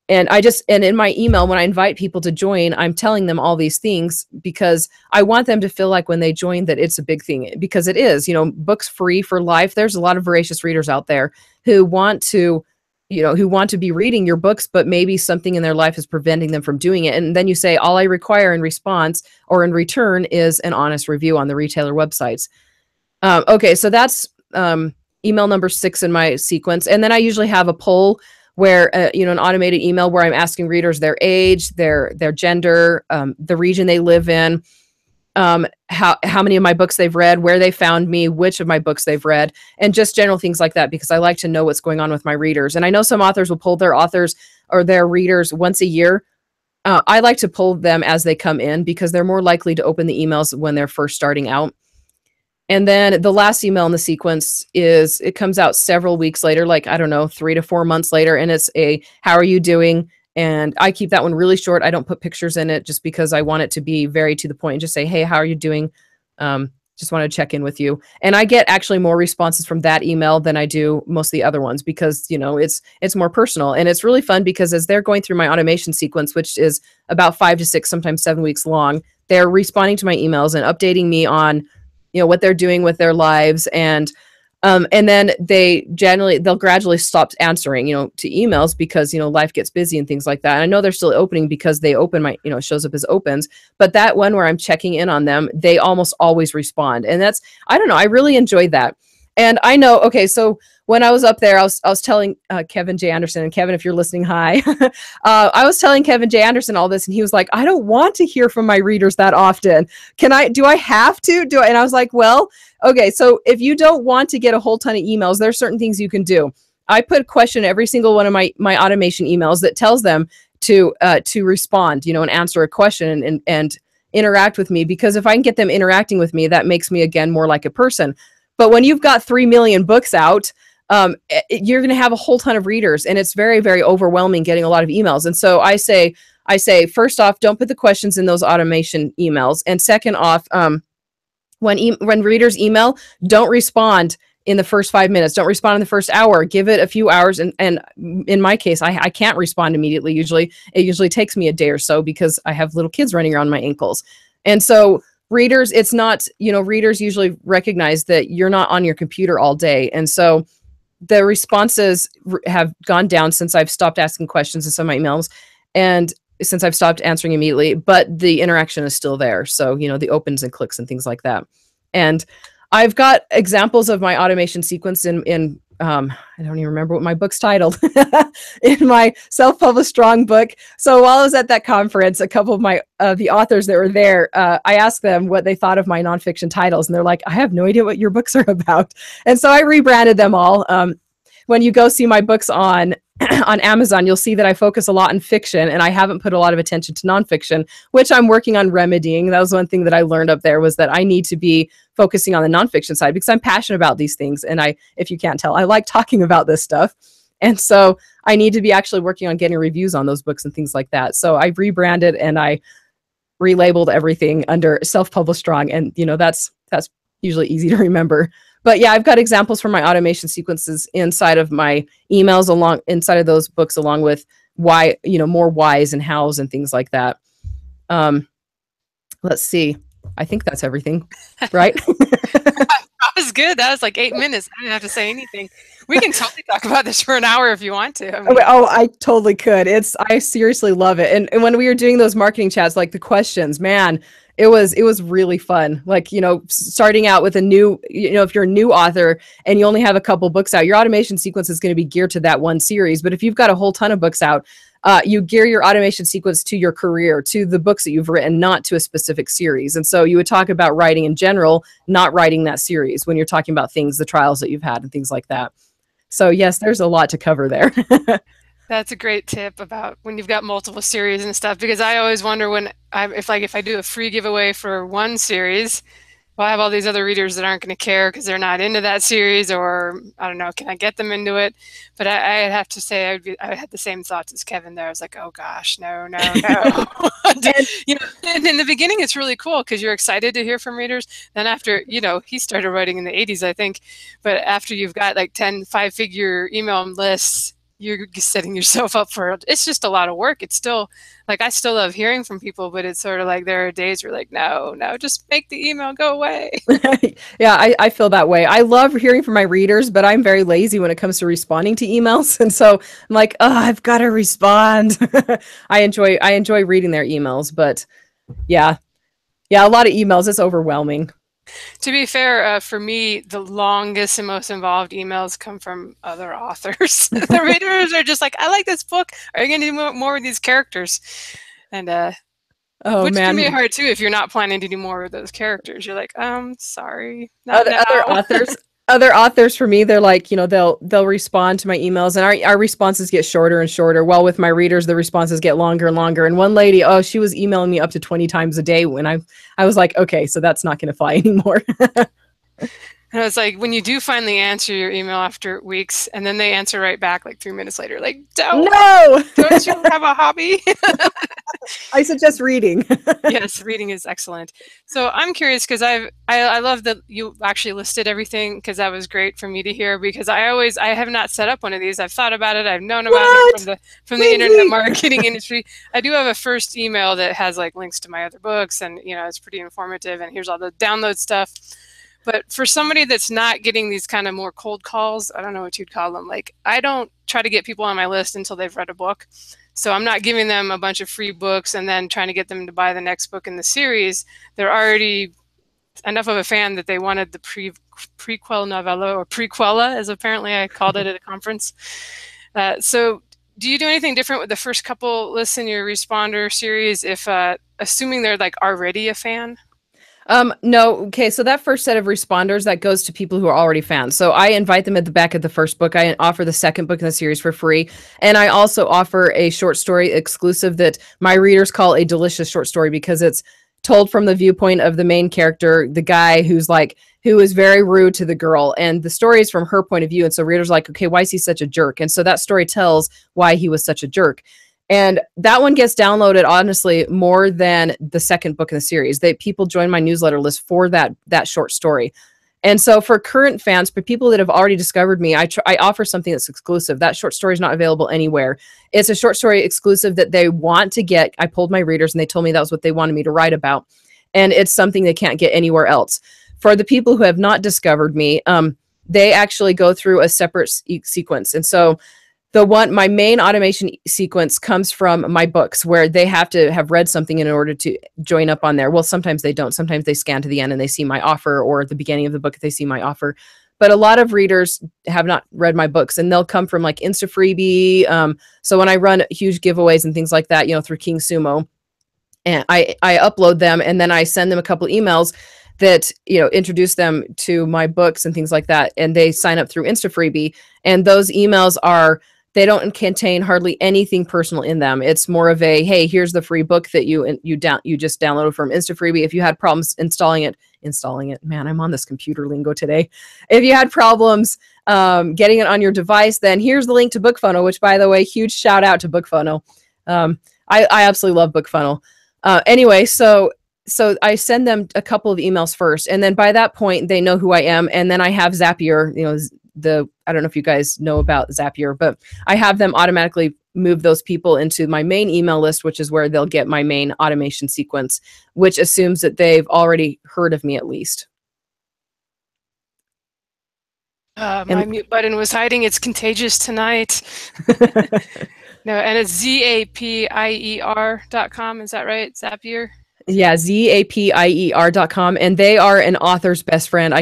and in my email, when I invite people to join, I'm telling them all these things because I want them to feel like when they join that it's a big thing, because it is, books free for life. There's a lot of voracious readers out there who want to, who want to be reading your books, but maybe something in their life is preventing them from doing it. And then you say, all I require in response or in return is an honest review on the retailer websites. Okay, so that's email number 6 in my sequence. And then I usually have a poll where, an automated email where I'm asking readers their age, their gender, the region they live in, how many of my books they've read, where they found me, which of my books they've read, and just general things like that, because I like to know what's going on with my readers. And I know some authors will poll their authors or their readers once a year. I like to poll them as they come in because they're more likely to open the emails when they're first starting out. And then the last email in the sequence it comes out several weeks later, like, I don't know, 3 to 4 months later. And it's how are you doing? And I keep that one really short. I don't put pictures in it just because I want it to be very to the point and just say, hey, how are you doing? Just want to check in with you. And I get actually more responses from that email than I do most of the other ones because, it's more personal. And it's really fun because as they're going through my automation sequence, which is about 5 to 6, sometimes 7 weeks long, they're responding to my emails and updating me on what they're doing with their lives. And then they'll gradually stop answering, to emails because, life gets busy and things like that. And I know they're still opening because they open my, it shows up as opens, but that one where I'm checking in on them, they almost always respond. And I don't know, I really enjoyed that. And I know, okay, so when I was up there, I was telling Kevin J. Anderson, and Kevin, if you're listening, hi. I was telling Kevin J. Anderson all this, and he was like, I don't want to hear from my readers that often. Do I have to? And I was like, well, okay, so if you don't want to get a whole ton of emails, there are certain things you can do. I put a question in every single one of my automation emails that tells them to respond, and answer a question and interact with me, because if I can get them interacting with me, that makes me, again, more like a person. But when you've got 3 million books out, you're going to have a whole ton of readers, and it's very, very overwhelming getting a lot of emails. And so I say, first off, don't put the questions in those automation emails. And second off, when readers email, don't respond in the first 5 minutes. Don't respond in the first hour. Give it a few hours. And in my case, I can't respond immediately. Usually, it usually takes me a day or so because I have little kids running around my ankles. And so readers, it's not, readers usually recognize that you're not on your computer all day. And so the responses have gone down since I've stopped asking questions in some of my emails and since I've stopped answering immediately, but the interaction is still there. So, the opens and clicks and things like that. And I've got examples of my automation sequence in I don't even remember what my book's titled, in my self-published strong book. So while I was at that conference, a couple of the authors that were there, I asked them what they thought of my nonfiction titles, and they're like, I have no idea what your books are about. And so I rebranded them all. When you go see my books on Amazon, you'll see that I focus a lot on fiction, and I haven't put a lot of attention to nonfiction, which I'm working on remedying. That was one thing that I learned up there, was that I need to be focusing on the nonfiction side because I'm passionate about these things. And if you can't tell, I like talking about this stuff. And so I need to be actually working on getting reviews on those books and things like that. So I rebranded and I relabeled everything under self-published strong. And, that's usually easy to remember. But yeah, I've got examples from my automation sequences inside of my emails, inside of those books, along with why, more whys and hows and things like that. Let's see. I think that's everything, right? That was good. That was like 8 minutes. I didn't have to say anything. We can totally talk about this for an hour if you want to. I totally could. I seriously love it. And when we were doing those marketing chats, like the questions, man, it was really fun. Like, starting out with a new, if you're a new author and you only have a couple books out, your automation sequence is going to be geared to that one series. But if you've got a whole ton of books out, you gear your automation sequence to your career, to the books that you've written, not to a specific series. And so you would talk about writing in general, not writing that series when you're talking about the trials that you've had and things like that. So yes, there's a lot to cover there. That's a great tip about when you've got multiple series and stuff, because I always wonder if I do a free giveaway for one series, well, I have all these other readers that aren't going to care because they're not into that series, or I don't know, can I get them into it? But I have to say I had the same thoughts as Kevin there. I was like, oh gosh, no. And in the beginning, it's really cool because you're excited to hear from readers. Then after, he started writing in the 80s, I think. But after you've got like 10 5-figure email lists, you're setting yourself up for, it's just a lot of work. It's still like, I still love hearing from people, but it's sort of like there are days where like, no, just make the email go away. Yeah, I feel that way. I love hearing from my readers, but I'm very lazy when it comes to responding to emails. And so I'm like, oh, I've got to respond. I enjoy reading their emails, but yeah, a lot of emails. It's overwhelming. To be fair, for me, the longest and most involved emails come from other authors. The readers are just like, I like this book. Are you going to do more with these characters? And Oh which man, can be hard too if you're not planning to do more with those characters. You're like, sorry, other authors for me, they're like, they'll respond to my emails, and our responses get shorter and shorter. While with my readers, the responses get longer and longer. And one lady, she was emailing me up to 20 times a day when I was like, okay, so that's not going to fly anymore. And it's like when you do finally answer your email after weeks, and then they answer right back like 3 minutes later, like, don't you have a hobby? I suggest reading. Yes, reading is excellent. So I'm curious because I love that you actually listed everything, because that was great for me to hear, because I have not set up one of these. I've thought about it. I've known about it from the internet marketing industry. I do have a first email that has like links to my other books, and it's pretty informative, and here's all the download stuff. But for somebody that's not getting these kind of more cold calls, I don't know what you'd call them. Like, I don't try to get people on my list until they've read a book. So I'm not giving them a bunch of free books and then trying to get them to buy the next book in the series. They're already enough of a fan that they wanted the prequel novella, or prequella, as apparently I called it at a conference. So do you do anything different with the first couple lists in your responder series, if assuming they're like already a fan? No. Okay. So that first set of responders, that goes to people who are already fans. So I invite them at the back of the first book. I offer the second book in the series for free. And I also offer a short story exclusive that my readers call a delicious short story, because it's told from the viewpoint of the main character, the guy who is very rude to the girl. And the story is from her point of view. And so readers are like, okay, why is he such a jerk? And so that story tells why he was such a jerk. And that one gets downloaded, honestly, more than the second book in the series. People join my newsletter list for that short story. And so for current fans, for people that have already discovered me, I offer something that's exclusive. That short story is not available anywhere. It's a short story exclusive that they want to get. I polled my readers and they told me that was what they wanted me to write about. And it's something they can't get anywhere else. For the people who have not discovered me, they actually go through a separate sequence. And so my main automation sequence comes from my books, where they have to have read something in order to join up on there. Well, sometimes they don't. Sometimes they scan to the end and they see my offer, or at the beginning of the book, they see my offer. But a lot of readers have not read my books, and they'll come from like Insta Freebie. So when I run huge giveaways and things like that, through King Sumo, and I upload them, and then I send them a couple emails that introduce them to my books and things like that, and they sign up through Insta Freebie. And those emails they don't contain hardly anything personal in them. It's more of a, hey, here's the free book that you just downloaded from Insta Freebie. If you had problems installing it, man, I'm on this computer lingo today. If you had problems getting it on your device, then here's the link to BookFunnel, which, by the way, huge shout out to BookFunnel. I absolutely love BookFunnel. Anyway, so I send them a couple of emails first, and then by that point they know who I am. And then I have Zapier, I don't know if you guys know about Zapier, but I have them automatically move those people into my main email list, which is where they'll get my main automation sequence, which assumes that they've already heard of me at least. My mute button was hiding. It's contagious tonight. No, and it's zapier.com. Is that right? Zapier? Yeah, zapier.com. And they are an author's best friend.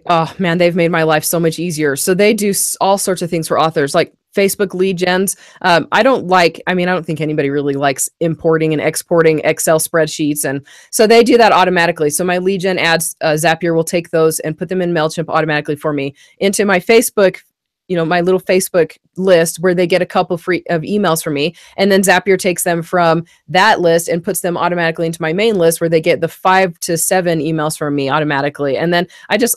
Oh man, they've made my life so much easier. So they do all sorts of things for authors, like Facebook lead gens. I don't think anybody really likes importing and exporting Excel spreadsheets. And so they do that automatically. So my lead gen ads, Zapier will take those and put them in MailChimp automatically for me into my Facebook, my little Facebook list, where they get a couple free of emails from me. And then Zapier takes them from that list and puts them automatically into my main list, where they get the 5 to 7 emails from me automatically. And then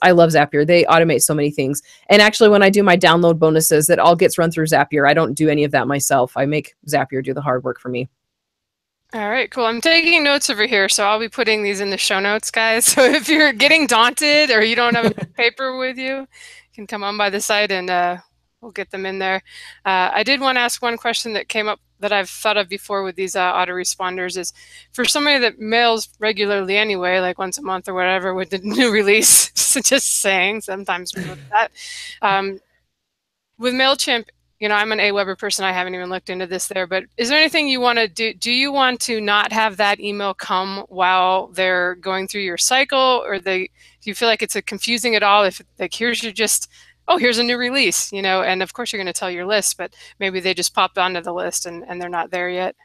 I love Zapier. They automate so many things. And actually, when I do my download bonuses, that all gets run through Zapier. I don't do any of that myself. I make Zapier do the hard work for me. All right, cool. I'm taking notes over here, so I'll be putting these in the show notes, guys. So if you're getting daunted or you don't have a paper with you, you can come on by the site and we'll get them in there. I did want to ask one question that came up that I've thought of before with these autoresponders is for somebody that mails regularly anyway, like once a month or whatever with the new release, just saying, sometimes we look at that. With MailChimp, you know, I'm an Aweber person. I haven't even looked into this there, but is there anything you want to do? Do you want to not have that email come while they're going through your cycle, or do you feel like it's confusing at all? If like, here's a new release, you know, and of course you're going to tell your list, but maybe they just popped onto the list and they're not there yet.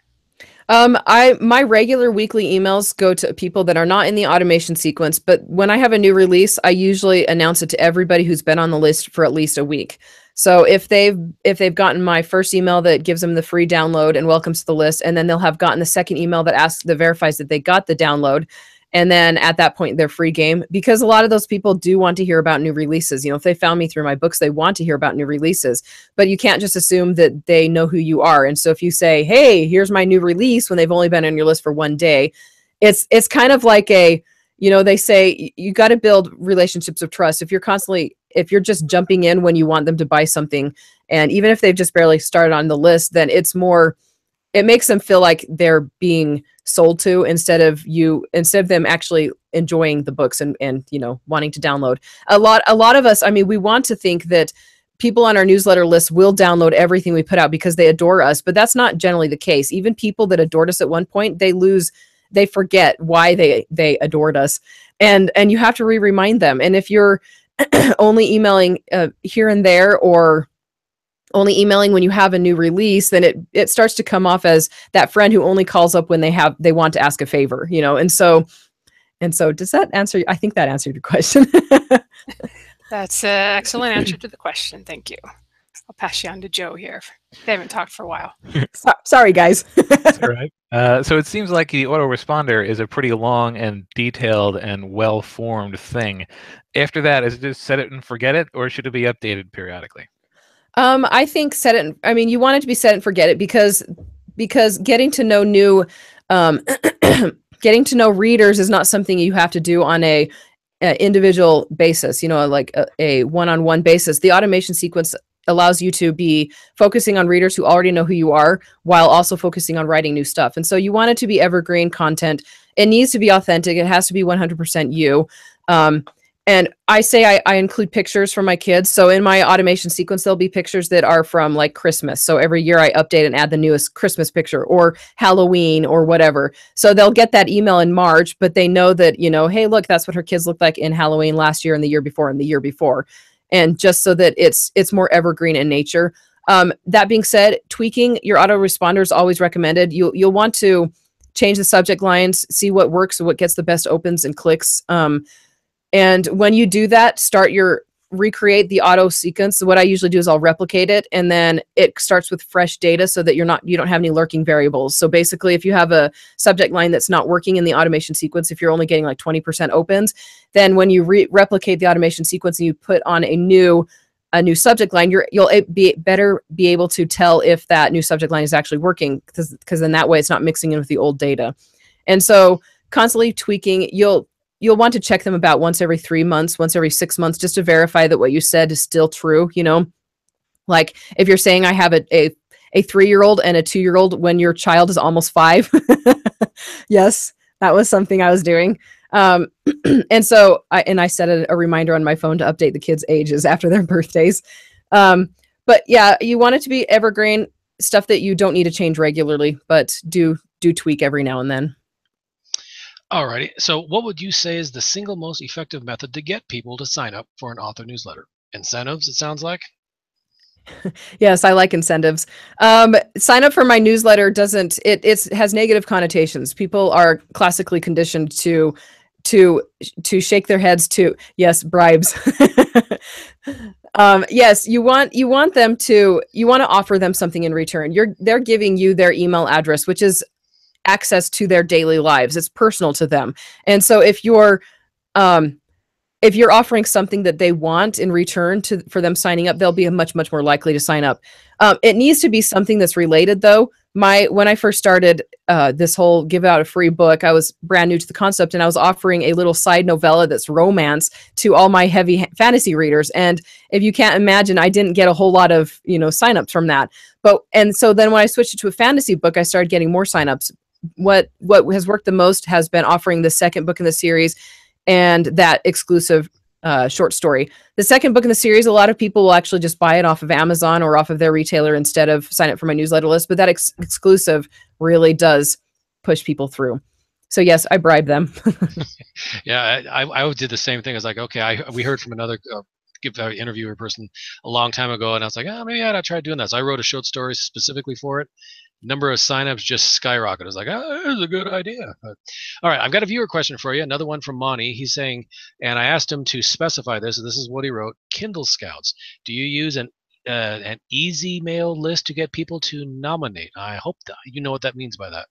My regular weekly emails go to people that are not in the automation sequence, but when I have a new release, I usually announce it to everybody who's been on the list for at least a week. So if they've gotten my first email that gives them the free download and welcomes to the list, and then they'll have gotten the second email that verifies that they got the download, and then at that point they're free game, because a lot of those people do want to hear about new releases. You know, if they found me through my books, they want to hear about new releases, but you can't just assume that they know who you are. And so if you say, hey, here's my new release, when they've only been on your list for one day, it's kind of like they say you got to build relationships of trust. If you're just jumping in when you want them to buy something, and even if they've just barely started on the list, then it makes them feel like they're being sold to instead of them actually enjoying the books and wanting to download. A lot of us, I mean, we want to think that people on our newsletter list will download everything we put out because they adore us, but that's not generally the case. Even people that adored us at one point, they forget why they adored us, and you have to remind them. And if you're only emailing here and there, or only emailing when you have a new release, then it starts to come off as that friend who only calls up when they want to ask a favor, you know. And so does that answer? I think that answered your question. That's an excellent answer to the question. Thank you. I'll pass you on to Joe here. They haven't talked for a while. Sorry, guys. That's all right. So it seems like the autoresponder is a pretty long and detailed and well-formed thing. After that, is it just set it and forget it, or should it be updated periodically? I think you want it to be set and forget it, because getting to know getting to know readers is not something you have to do on a individual basis, you know, like a one-on-one basis. The automation sequence allows you to be focusing on readers who already know who you are, while also focusing on writing new stuff. And so you want it to be evergreen content. It needs to be authentic. It has to be 100% you. And I say I include pictures from my kids. So in my automation sequence, there'll be pictures that are from like Christmas. So every year I update and add the newest Christmas picture, or Halloween, or whatever. So they'll get that email in March, but they know that, you know, hey, look, that's what her kids looked like in Halloween last year and the year before and the year before. And just so that it's more evergreen in nature. That being said, tweaking your autoresponder is always recommended. You'll want to change the subject lines, see what works, what gets the best opens and clicks. And when you do that, recreate the auto sequence. So what I usually do is I'll replicate it, and then it starts with fresh data so that you don't have any lurking variables. So basically, if you have a subject line that's not working in the automation sequence, if you're only getting like 20% opens, then when you replicate the automation sequence and you put on a new subject line, you'll be able to tell if that new subject line is actually working, because then that way it's not mixing in with the old data. And so constantly tweaking, you'll want to check them about once every 3 months, once every 6 months, just to verify that what you said is still true. You know, like if you're saying I have a 3-year-old and a 2-year-old when your child is almost 5. Yes, that was something I was doing. And so I set a reminder on my phone to update the kids' ages after their birthdays. But yeah, you want it to be evergreen stuff that you don't need to change regularly, but do tweak every now and then. Alrighty. So what would you say is the single most effective method to get people to sign up for an author newsletter? Incentives, it sounds like? Yes, I like incentives. Sign up for my newsletter it has negative connotations. People are classically conditioned to shake their heads to, yes, bribes. Yes, you want to offer them something in return. They're giving you their email address, which is access to their daily lives. It's personal to them. And so if you're offering something that they want in return for them signing up, they'll be much, much more likely to sign up. It needs to be something that's related, though. when I first started this whole give out a free book, I was brand new to the concept, and I was offering a little side novella that's romance to all my heavy fantasy readers. And if you can't imagine, I didn't get a whole lot of, signups from that. And so then when I switched it to a fantasy book, I started getting more signups. What has worked the most has been offering the second book in the series and that exclusive short story. The second book in the series, a lot of people will actually just buy it off of Amazon or off of their retailer instead of sign up for my newsletter list. But that exclusive really does push people through. So yes, I bribe them. Yeah, I did the same thing. I was like, okay, we heard from another interviewer person a long time ago, and I was like, maybe I ought to try doing that. So I wrote a short story specifically for it. Number of signups just skyrocketed. I was like, this is a good idea. But, all right, I've got a viewer question for you. Another one from Monty. He's saying, and I asked him to specify this. This is what he wrote: Kindle Scouts. Do you use an easy mail list to get people to nominate? I hope that you know what that means by that.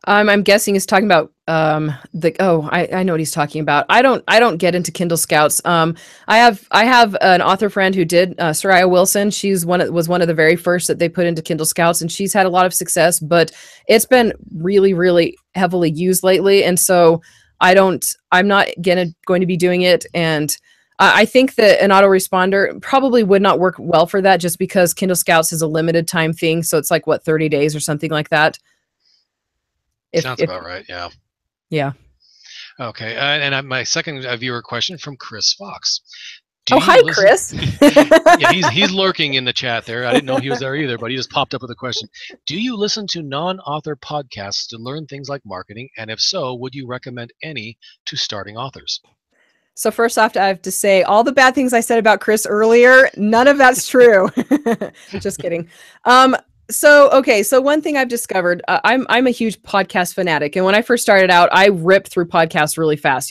I'm guessing he's talking about I know what he's talking about. I don't get into Kindle Scouts. I have an author friend who did, Soraya Wilson. She's was one of the very first that they put into Kindle Scouts, and she's had a lot of success, but it's been really, really heavily used lately. And so I'm not going to be doing it. And I think that an autoresponder probably would not work well for that, just because Kindle Scouts is a limited time thing. So it's like 30 days or something like that. Sounds about right. Yeah. Yeah. Okay. And my second viewer question from Chris Fox. Hi, Chris. Yeah, he's lurking in the chat there. I didn't know he was there either, but he just popped up with a question. Do you listen to non-author podcasts to learn things like marketing? And if so, would you recommend any to starting authors? So first off, I have to say all the bad things I said about Chris earlier, none of that's true. Just kidding. So one thing I've discovered, I'm a huge podcast fanatic. And when I first started out, I ripped through podcasts really fast,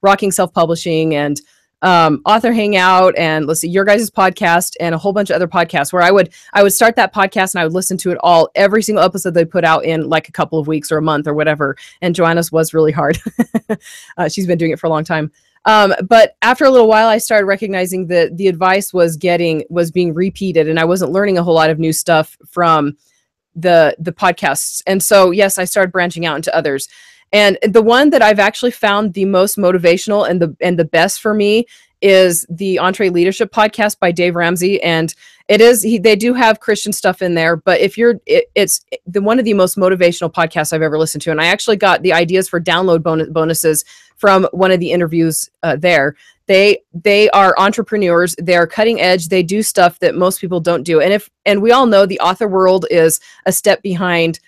Rocking Self-Publishing and Author Hangout, and let's see, your guys' podcast, and a whole bunch of other podcasts where I would start that podcast and I would listen to it all, every single episode they put out in like a couple of weeks or a month or whatever. And Joanna's was really hard. She's been doing it for a long time. But after a little while, I started recognizing that the advice was being repeated, and I wasn't learning a whole lot of new stuff from the podcasts. And so, yes, I started branching out into others. And the one that I've actually found the most motivational and the best for me is the Entre Leadership podcast by Dave Ramsey. And they do have Christian stuff in there, but it's one of the most motivational podcasts I've ever listened to. And I actually got the ideas for download bonuses from one of the interviews there. They are entrepreneurs. They are cutting edge. They do stuff that most people don't do. And we all know the author world is a step behind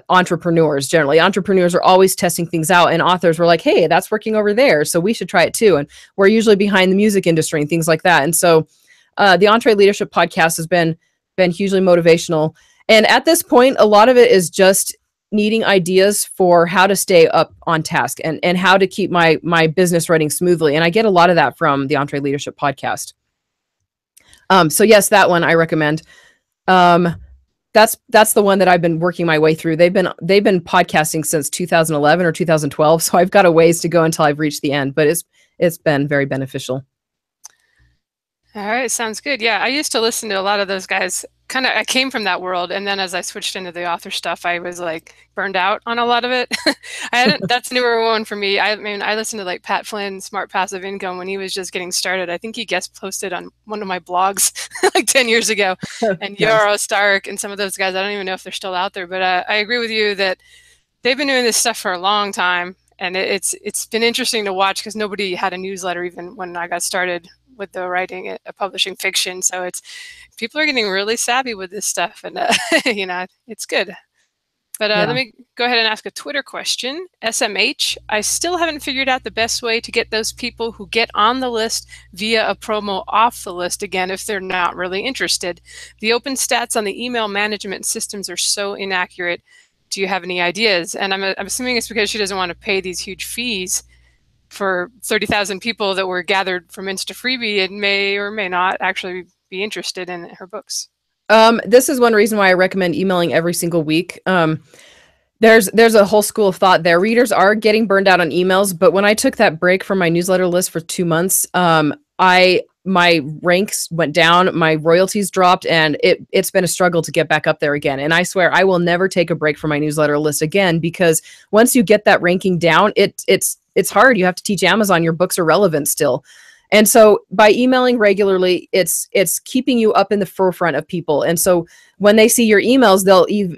entrepreneurs. Generally, entrepreneurs are always testing things out, and authors were like, hey, that's working over there, so we should try it too. And we're usually behind the music industry and things like that. And so the Entre Leadership podcast has been hugely motivational. And at this point, a lot of it is just needing ideas for how to stay up on task and how to keep my business running smoothly. And I get a lot of that from the Entre Leadership podcast. So yes, that one I recommend. That's the one that I've been working my way through. They've been podcasting since 2011 or 2012, so I've got a ways to go until I've reached the end, but it's been very beneficial. All right, sounds good. Yeah, I used to listen to a lot of those guys. I came from that world, and then as I switched into the author stuff, I was like burned out on a lot of it. That's a newer one for me. I mean, I listened to like Pat Flynn, Smart Passive Income, when he was just getting started. I think he guest posted on one of my blogs like 10 years ago. And Yaro Stark and some of those guys, I don't even know if they're still out there, but I agree with you that they've been doing this stuff for a long time. And it's been interesting to watch because nobody had a newsletter even when I got started with the writing, publishing fiction. So people are getting really savvy with this stuff, and it's good. But let me go ahead and ask a Twitter question. SMH, I still haven't figured out the best way to get those people who get on the list via a promo off the list again if they're not really interested. The open stats on the email management systems are so inaccurate. Do you have any ideas? And I'm assuming it's because she doesn't want to pay these huge fees for 30,000 people that were gathered from Insta Freebie and may or may not actually be interested in her books. This is one reason why I recommend emailing every single week. There's a whole school of thought there. Readers are getting burned out on emails, but when I took that break from my newsletter list for 2 months, I my ranks went down, my royalties dropped, and it's been a struggle to get back up there again. And I swear I will never take a break from my newsletter list again, because once you get that ranking down, it's hard. You have to teach Amazon your books are relevant still. And so by emailing regularly, it's keeping you up in the forefront of people. And so when they see your emails,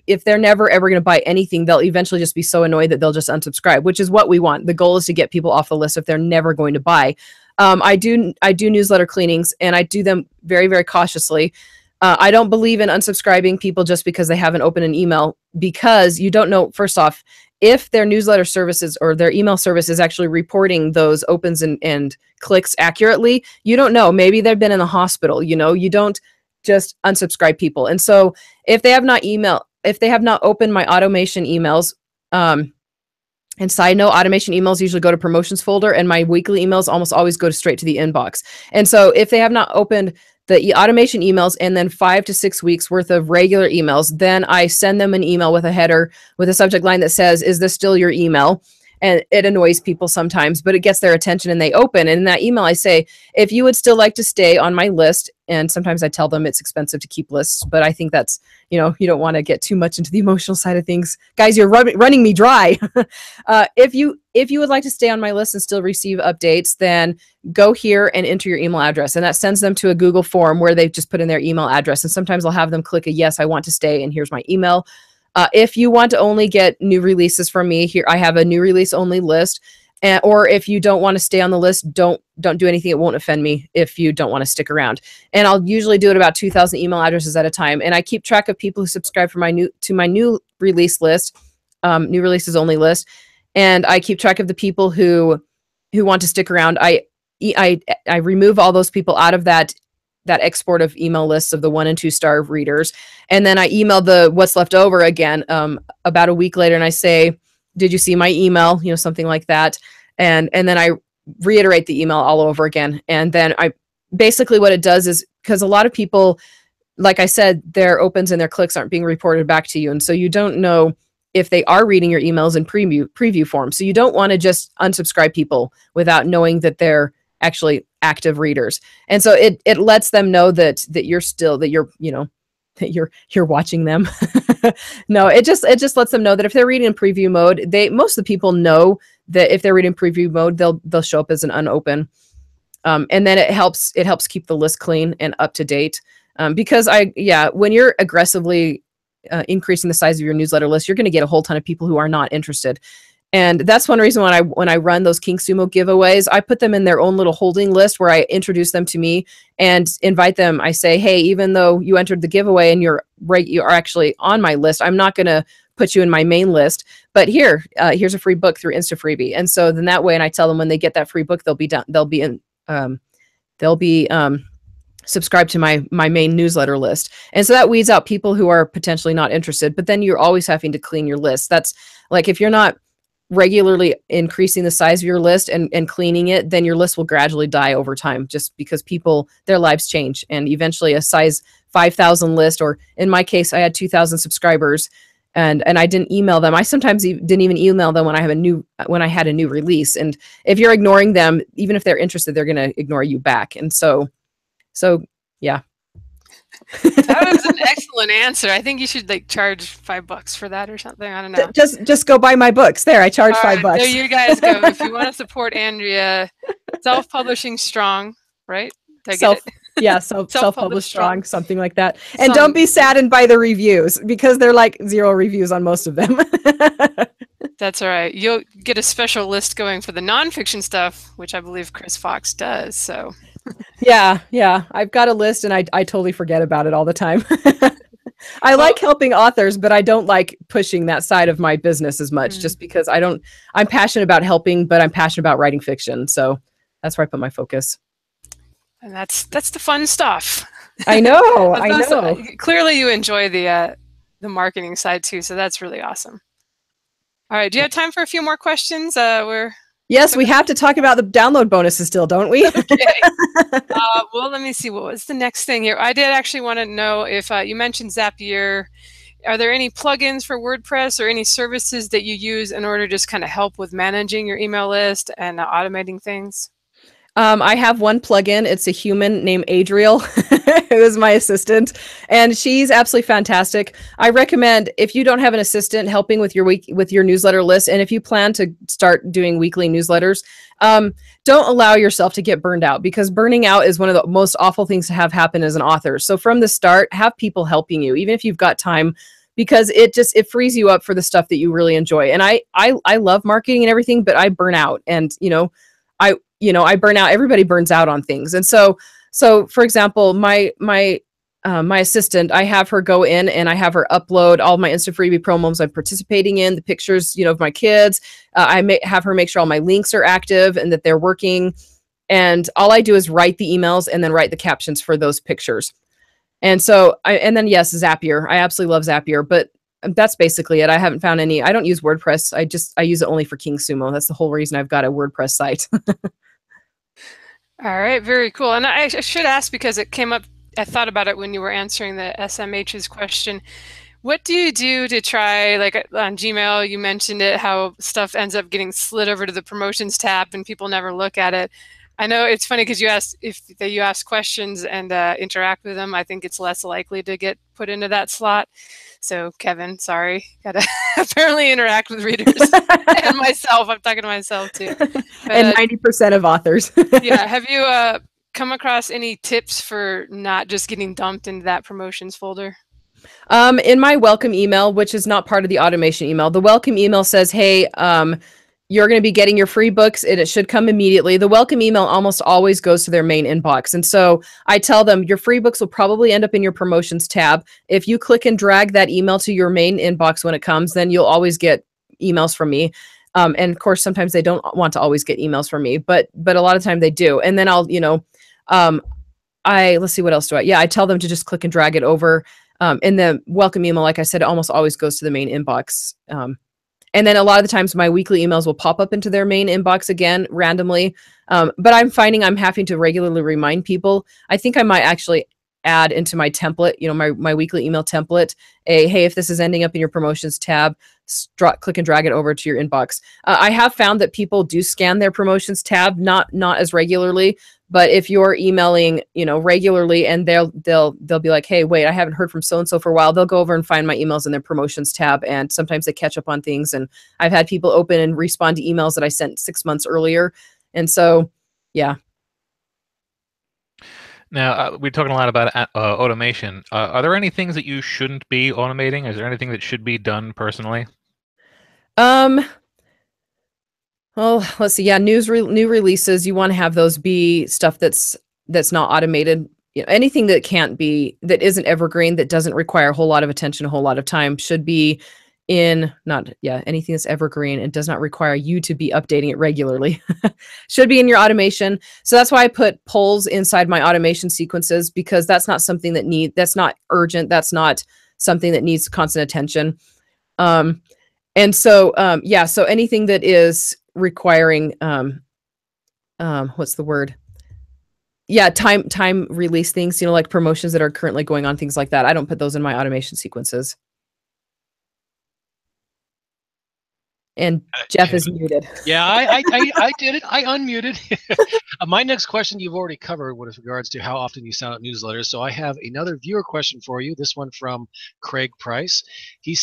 if they're never ever going to buy anything, they'll eventually just be so annoyed that they'll just unsubscribe, which is what we want. The goal is to get people off the list if they're never going to buy. I do newsletter cleanings, and I do them very, very cautiously. I don't believe in unsubscribing people just because they haven't opened an email, because you don't know, first off, if their newsletter services or their email service is actually reporting those opens and clicks accurately. You don't know. Maybe they've been in the hospital. You don't just unsubscribe people. And so if they have not opened my automation emails, and side note, automation emails usually go to promotions folder, and my weekly emails almost always go straight to the inbox. And so if they have not opened the automation emails and then 5 to 6 weeks worth of regular emails, then I send them an email with a header with a subject line that says, "Is this still your email?" And it annoys people sometimes, but it gets their attention and they open. And in that email, I say, if you would still like to stay on my list, and sometimes I tell them it's expensive to keep lists, but I think that's, you don't want to get too much into the emotional side of things. Guys, you're running me dry. If you would like to stay on my list and still receive updates, then go here and enter your email address. And that sends them to a Google form where they've just put in their email address. And sometimes I'll have them click a yes, I want to stay, and here's my email. If you want to only get new releases from me, here I have a new release only list. Or if you don't want to stay on the list, don't do anything. It won't offend me if you don't want to stick around. And I'll usually do it about 2,000 email addresses at a time. And I keep track of people who subscribe to my new release list, new releases only list. And I keep track of the people who want to stick around. I remove all those people out of that export of email lists of the 1 and 2 star readers. And then I email the what's left over again about a week later, and I say, did you see my email? Something like that. And then I reiterate the email all over again. And then basically what it does is, because a lot of people, like I said, their opens and their clicks aren't being reported back to you. And so you don't know if they are reading your emails in preview form. So you don't want to just unsubscribe people without knowing that they're actually active readers. And so it lets them know that you're watching them. No, it just lets them know that if they're reading in preview mode, most of the people know that if they're reading preview mode, they'll show up as an unopen. And then it helps keep the list clean and up to date. Because when you're aggressively increasing the size of your newsletter list, you're going to get a whole ton of people who are not interested. And that's one reason when I run those King Sumo giveaways, I put them in their own little holding list where I introduce them to me and invite them. I say, hey, even though you entered the giveaway and you are actually on my list, I'm not going to put you in my main list. But here's a free book through InstaFreebie. And so then that way, and I tell them when they get that free book, they'll be subscribe to my main newsletter list. And so that weeds out people who are potentially not interested. But then you're always having to clean your list. That's like, if you're not regularly increasing the size of your list and cleaning it, then your list will gradually die over time, just because their lives change. And eventually a size 5,000 list, or in my case, I had 2,000 subscribers and I didn't email them. I sometimes didn't even email them when I had a new release. And if you're ignoring them, even if they're interested, they're going to ignore you back. And so yeah. That was an excellent answer. I think you should charge $5 for that or something. I don't know. Just go buy my books. There, I charge $5. There you guys go. If you want to support Andrea, self-publishing strong, right? Did I get it? Yeah, self-published strong, something like that. And don't be saddened by the reviews, because they're like 0 reviews on most of them. That's all right. You'll get a special list going for the nonfiction stuff, which I believe Chris Fox does. So. Yeah. I've got a list and I totally forget about it all the time. I like helping authors, but I don't like pushing that side of my business as much, just because I'm passionate about helping, but I'm passionate about writing fiction. So that's where I put my focus. And that's the fun stuff. I know. Clearly you enjoy the marketing side too. So that's really awesome. All right. Do you have time for a few more questions? Yes, we have to talk about the download bonuses still, don't we? Okay. Well, let me see. What was the next thing here? I did actually want to know if you mentioned Zapier. Are there any plugins for WordPress or any services that you use in order to just kind of help with managing your email list and automating things? I have one plugin. It's a human named Adriel, who is my assistant, and she's absolutely fantastic. I recommend, if you don't have an assistant helping with your newsletter list, and if you plan to start doing weekly newsletters, don't allow yourself to get burned out, because burning out is one of the most awful things to have happen as an author. So from the start, have people helping you, even if you've got time, because it frees you up for the stuff that you really enjoy. And I love marketing and everything, but I burn out, and I burn out. Everybody burns out on things. And so for example, my assistant, I have her go in and I have her upload all my Insta Freebie promos I'm participating in, the pictures, of my kids. Have her make sure all my links are active and that they're working. And all I do is write the emails and then write the captions for those pictures. And so, then yes, Zapier. I absolutely love Zapier, but that's basically it. I haven't found any. I don't use WordPress. I use it only for King Sumo. That's the whole reason I've got a WordPress site. All right, very cool. And I should ask, because it came up, I thought about it when you were answering the SMH's question. What do you do to try, like on Gmail, you mentioned it, how stuff ends up getting slid over to the promotions tab and people never look at it. I know it's funny because you asked if you ask questions and interact with them. I think it's less likely to get put into that slot. So Kevin, sorry, gotta apparently interact with readers and myself. I'm talking to myself too. But, and 90% of authors. Yeah, have you come across any tips for not just getting dumped into that promotions folder? In my welcome email, which is not part of the automation email, the welcome email says, hey, you're going to be getting your free books, and it should come immediately. The welcome email almost always goes to their main inbox. And so I tell them your free books will probably end up in your promotions tab. If you click and drag that email to your main inbox when it comes, then you'll always get emails from me. And of course, sometimes they don't want to always get emails from me, but a lot of time they do. And then I'll, let's see, what else do I? Yeah, I tell them to just click and drag it over. In the welcome email, like I said, it almost always goes to the main inbox. And then a lot of the times my weekly emails will pop up into their main inbox again randomly. But I'm finding I'm having to regularly remind people. I think I might actually add into my template, my weekly email template, hey, if this is ending up in your promotions tab, click and drag it over to your inbox. I have found that people do scan their promotions tab, not as regularly. But if you're emailing, regularly, and they'll be like, hey, wait, I haven't heard from so-and-so for a while, they'll go over and find my emails in their promotions tab. And sometimes they catch up on things. And I've had people open and respond to emails that I sent 6 months earlier. And so, yeah. Now, we're talking a lot about automation. Are there any things that you shouldn't be automating? Is there anything that should be done personally? Well, let's see. Yeah, new releases, you want to have those be stuff that's not automated. Anything that that isn't evergreen, that doesn't require a whole lot of attention, a whole lot of time, should be anything that's evergreen and does not require you to be updating it regularly should be in your automation. So that's why I put polls inside my automation sequences, because that's not something that's not urgent. That's not something that needs constant attention. And so, so anything that is requiring, what's the word? Yeah, time release things, like promotions that are currently going on, things like that. I don't put those in my automation sequences. And Jeff is muted. Yeah, I did it. I unmuted. My next question you've already covered with regards to how often you send out newsletters. So I have another viewer question for you. This one from Craig Price. He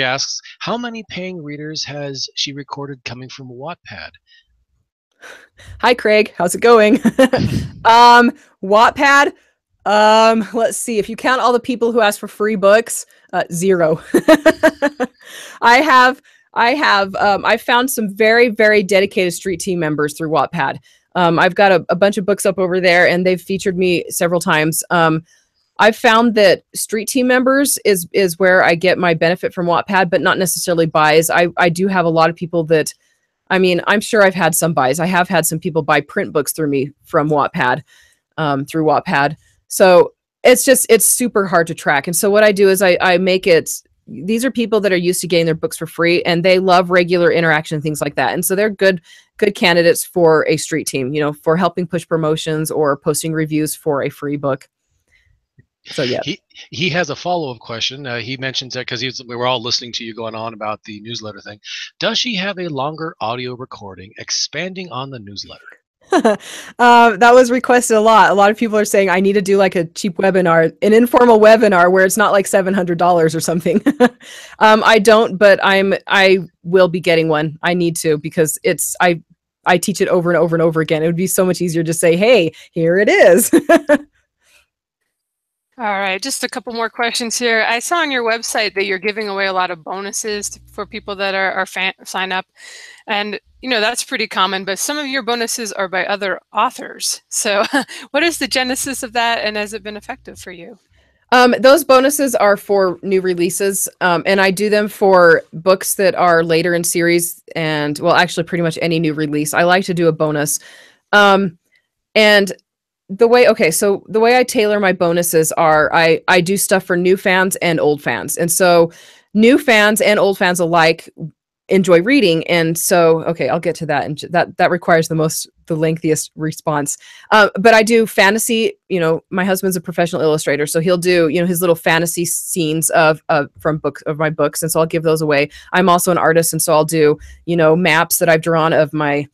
asks, how many paying readers has she recorded coming from Wattpad? Hi, Craig. How's it going? Wattpad. Let's see. If you count all the people who ask for free books, 0. I found some very, very dedicated street team members through Wattpad. I've got a bunch of books up over there, and they've featured me several times. I've found that street team members is where I get my benefit from Wattpad, but not necessarily buys. I do have a lot of people that, I'm sure I've had some buys. I have had some people buy print books through me from Wattpad, through Wattpad. So it's super hard to track. And so what I do is I make it, these are people that are used to getting their books for free, and they love regular interaction and things like that. And so they're good candidates for a street team, for helping push promotions or posting reviews for a free book. So yeah. He has a follow-up question. He mentions that because we were all listening to you going on about the newsletter thing. Does she have a longer audio recording expanding on the newsletter? That was requested a lot. A lot of people are saying I need to do like a cheap webinar, an informal webinar where it's not like $700 or something. I don't, but I will be getting one. I need to, because I teach it over and over and over again. It would be so much easier to say, hey, here it is. All right, just a couple more questions here. I saw on your website that you're giving away a lot of bonuses for people that are sign up. And, that's pretty common, but some of your bonuses are by other authors. So what is the genesis of that, and has it been effective for you? Those bonuses are for new releases, and I do them for books that are later in series, and, well, actually pretty much any new release. I like to do a bonus. And the way I tailor my bonuses are I do stuff for new fans and old fans. And so new fans and old fans alike enjoy reading. And so, okay, I'll get to that. And that requires the lengthiest response. But I do fantasy. My husband's a professional illustrator, so he'll do, his little fantasy scenes of my books. And so I'll give those away. I'm also an artist. And so I'll do, maps that I've drawn of my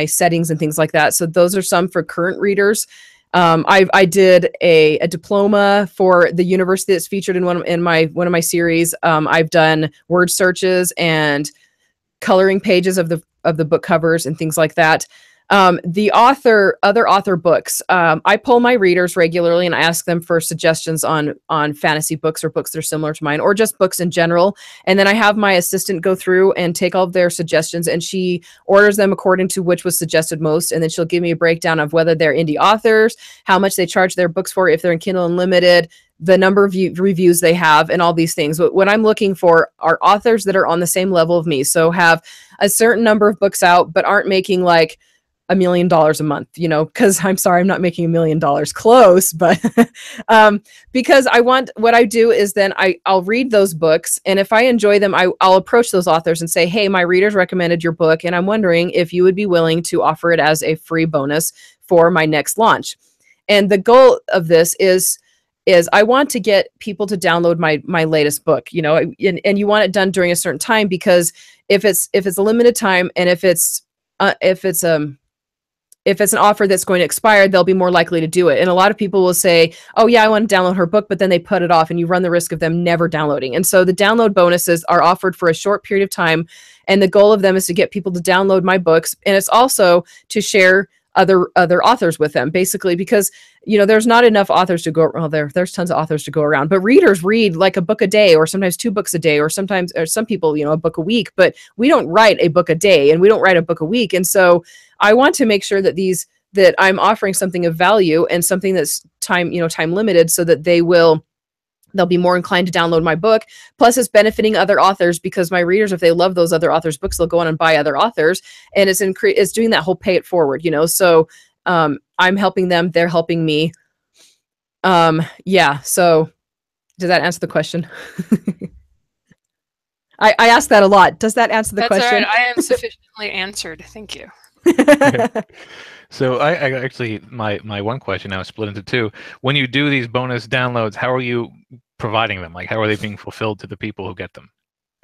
settings and things like that. So those are some for current readers. I did a diploma for the university that's featured in one of my series. I've done word searches and coloring pages of the book covers and things like that. Other author books, I poll my readers regularly and I ask them for suggestions on fantasy books or books that are similar to mine, or just books in general. And then I have my assistant go through and take all of their suggestions, and she orders them according to which was suggested most. And then she'll give me a breakdown of whether they're indie authors, how much they charge their books for, if they're in Kindle Unlimited, the number of reviews they have, and all these things. But what I'm looking for are authors that are on the same level of me. So have a certain number of books out, but aren't making like $1 million a month, because I'm sorry, I'm not making $1 million close, but because what I do is then I'll read those books. And if I enjoy them, I'll approach those authors and say, hey, my readers recommended your book, and I'm wondering if you would be willing to offer it as a free bonus for my next launch. And the goal of this is I want to get people to download my latest book, and you want it done during a certain time, because if it's a limited time, and if it's an offer that's going to expire, they'll be more likely to do it. And a lot of people will say, oh yeah, I want to download her book, but then they put it off, and you run the risk of them never downloading. And so the download bonuses are offered for a short period of time. And the goal of them is to get people to download my books. And it's also to share other authors with them, basically, because there's not enough authors to go. Well, there's tons of authors to go around, but readers read like a book a day, or sometimes 2 books a day, or some people a book a week. But we don't write a book a day, and we don't write a book a week. And so I want to make sure that I'm offering something of value, and something that's time limited, so that they'll be more inclined to download my book. Plus, it's benefiting other authors, because my readers, if they love those other authors' books, they'll go on and buy other authors. And it's doing that whole pay it forward, So I'm helping them, they're helping me. Yeah. So does that answer the question? I ask that a lot. Does that answer the question? That's all right. I am sufficiently answered. Thank you. So I actually, my one question now is split into 2. When you do these bonus downloads, how are you providing them? Like, how are they being fulfilled to the people who get them?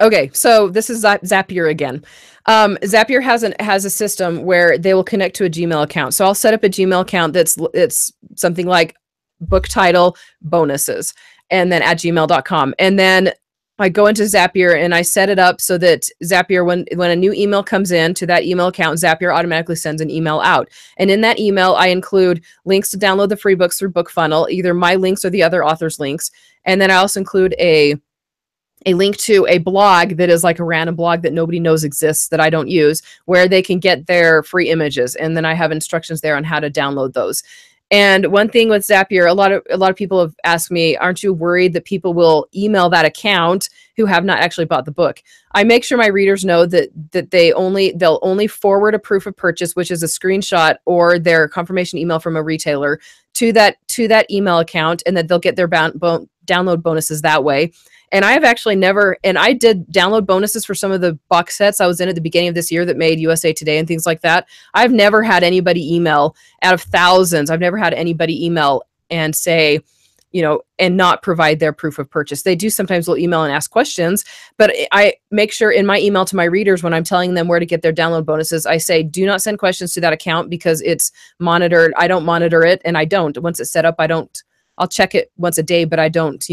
Okay, so this is Zapier again. Zapier has a system where they will connect to a Gmail account. So I'll set up a Gmail account it's something like book title bonuses, and then at gmail.com. And then I go into Zapier and I set it up so that Zapier, when a new email comes in to that email account, Zapier automatically sends an email out. And in that email, I include links to download the free books through BookFunnel, either my links or the other author's links. And then I also include a link to a blog that is like a random blog that nobody knows exists, that I don't use, where they can get their free images. And then I have instructions there on how to download those. And one thing with Zapier, a lot of people have asked me, aren't you worried that people will email that account who have not actually bought the book? I make sure my readers know that they'll only forward a proof of purchase, which is a screenshot or their confirmation email from a retailer, to that email account, and that they'll get their download bonuses that way. And I have actually I did download bonuses for some of the box sets I was in at the beginning of this year that made USA Today and things like that. I've never had anybody email, out of thousands, I've never had anybody email and say, and not provide their proof of purchase. They do sometimes will email and ask questions, but I make sure in my email to my readers, when I'm telling them where to get their download bonuses, I say, do not send questions to that account because it's monitored. I don't monitor it. And I don't, once it's set up, I'll check it once a day, but I don't,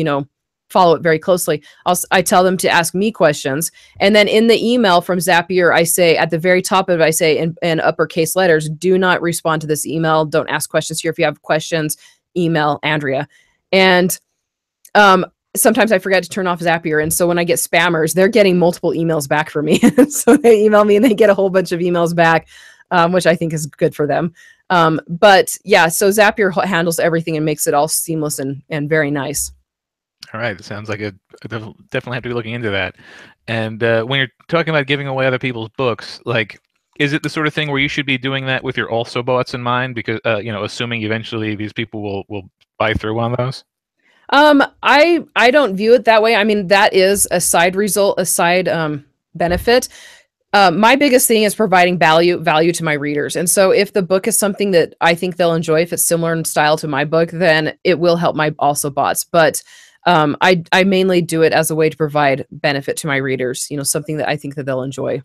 follow it very closely. I tell them to ask me questions. And then in the email from Zapier, I say at the very top of it, I say in uppercase letters, do not respond to this email. Don't ask questions here. If you have questions, email Andrea. And sometimes I forget to turn off Zapier. And so when I get spammers, they're getting multiple emails back from me. So they email me and they get a whole bunch of emails back, which I think is good for them. But yeah, so Zapier handles everything and makes it all seamless and very nice. All right, it sounds like I definitely have to be looking into that. And when you're talking about giving away other people's books, like, is it the sort of thing where you should be doing that with your also bots in mind? Because assuming eventually these people will buy through one of those. I don't view it that way. I mean, that is a side result, a side benefit. My biggest thing is providing value to my readers. And so if the book is something that I think they'll enjoy, if it's similar in style to my book, then it will help my also bots. But I mainly do it as a way to provide benefit to my readers, something that I think that they'll enjoy.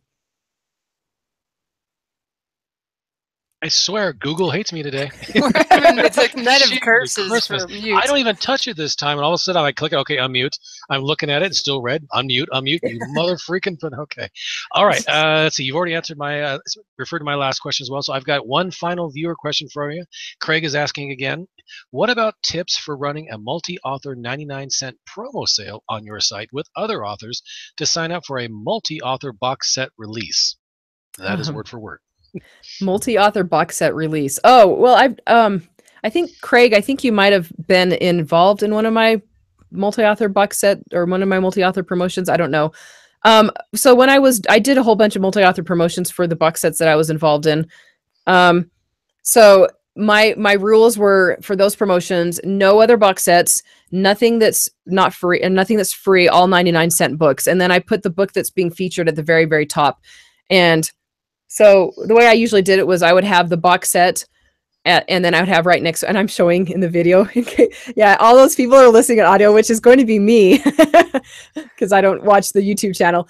I swear, Google hates me today. It's like night of curses for mute. I don't even touch it this time, and all of a sudden I click it. Okay, unmute. I'm looking at it, it's still red. Unmute. You mother freaking. Okay, all right. Let's see. You've already answered my referred to my last question as well. So I've got one final viewer question for you. Craig is asking again. What about tips for running a multi-author 99-cent promo sale on your site with other authors to sign up for a multi-author box set release? That is word for word. Multi-author box set release. Oh, well, I think Craig, you might have been involved in one of my multi-author box set or one of my multi-author promotions. I don't know. So when I did a whole bunch of multi-author promotions for the box sets that I was involved in. So my rules were for those promotions, no other box sets, nothing that's not free and nothing that's free, all 99-cent books. And then I put the book that's being featured at the very, very top. And so the way I usually did it was I would have the box set and then I would have right next, and I'm showing in the video. Yeah, all those people are listening in audio, which is going to be me because I don't watch the YouTube channel.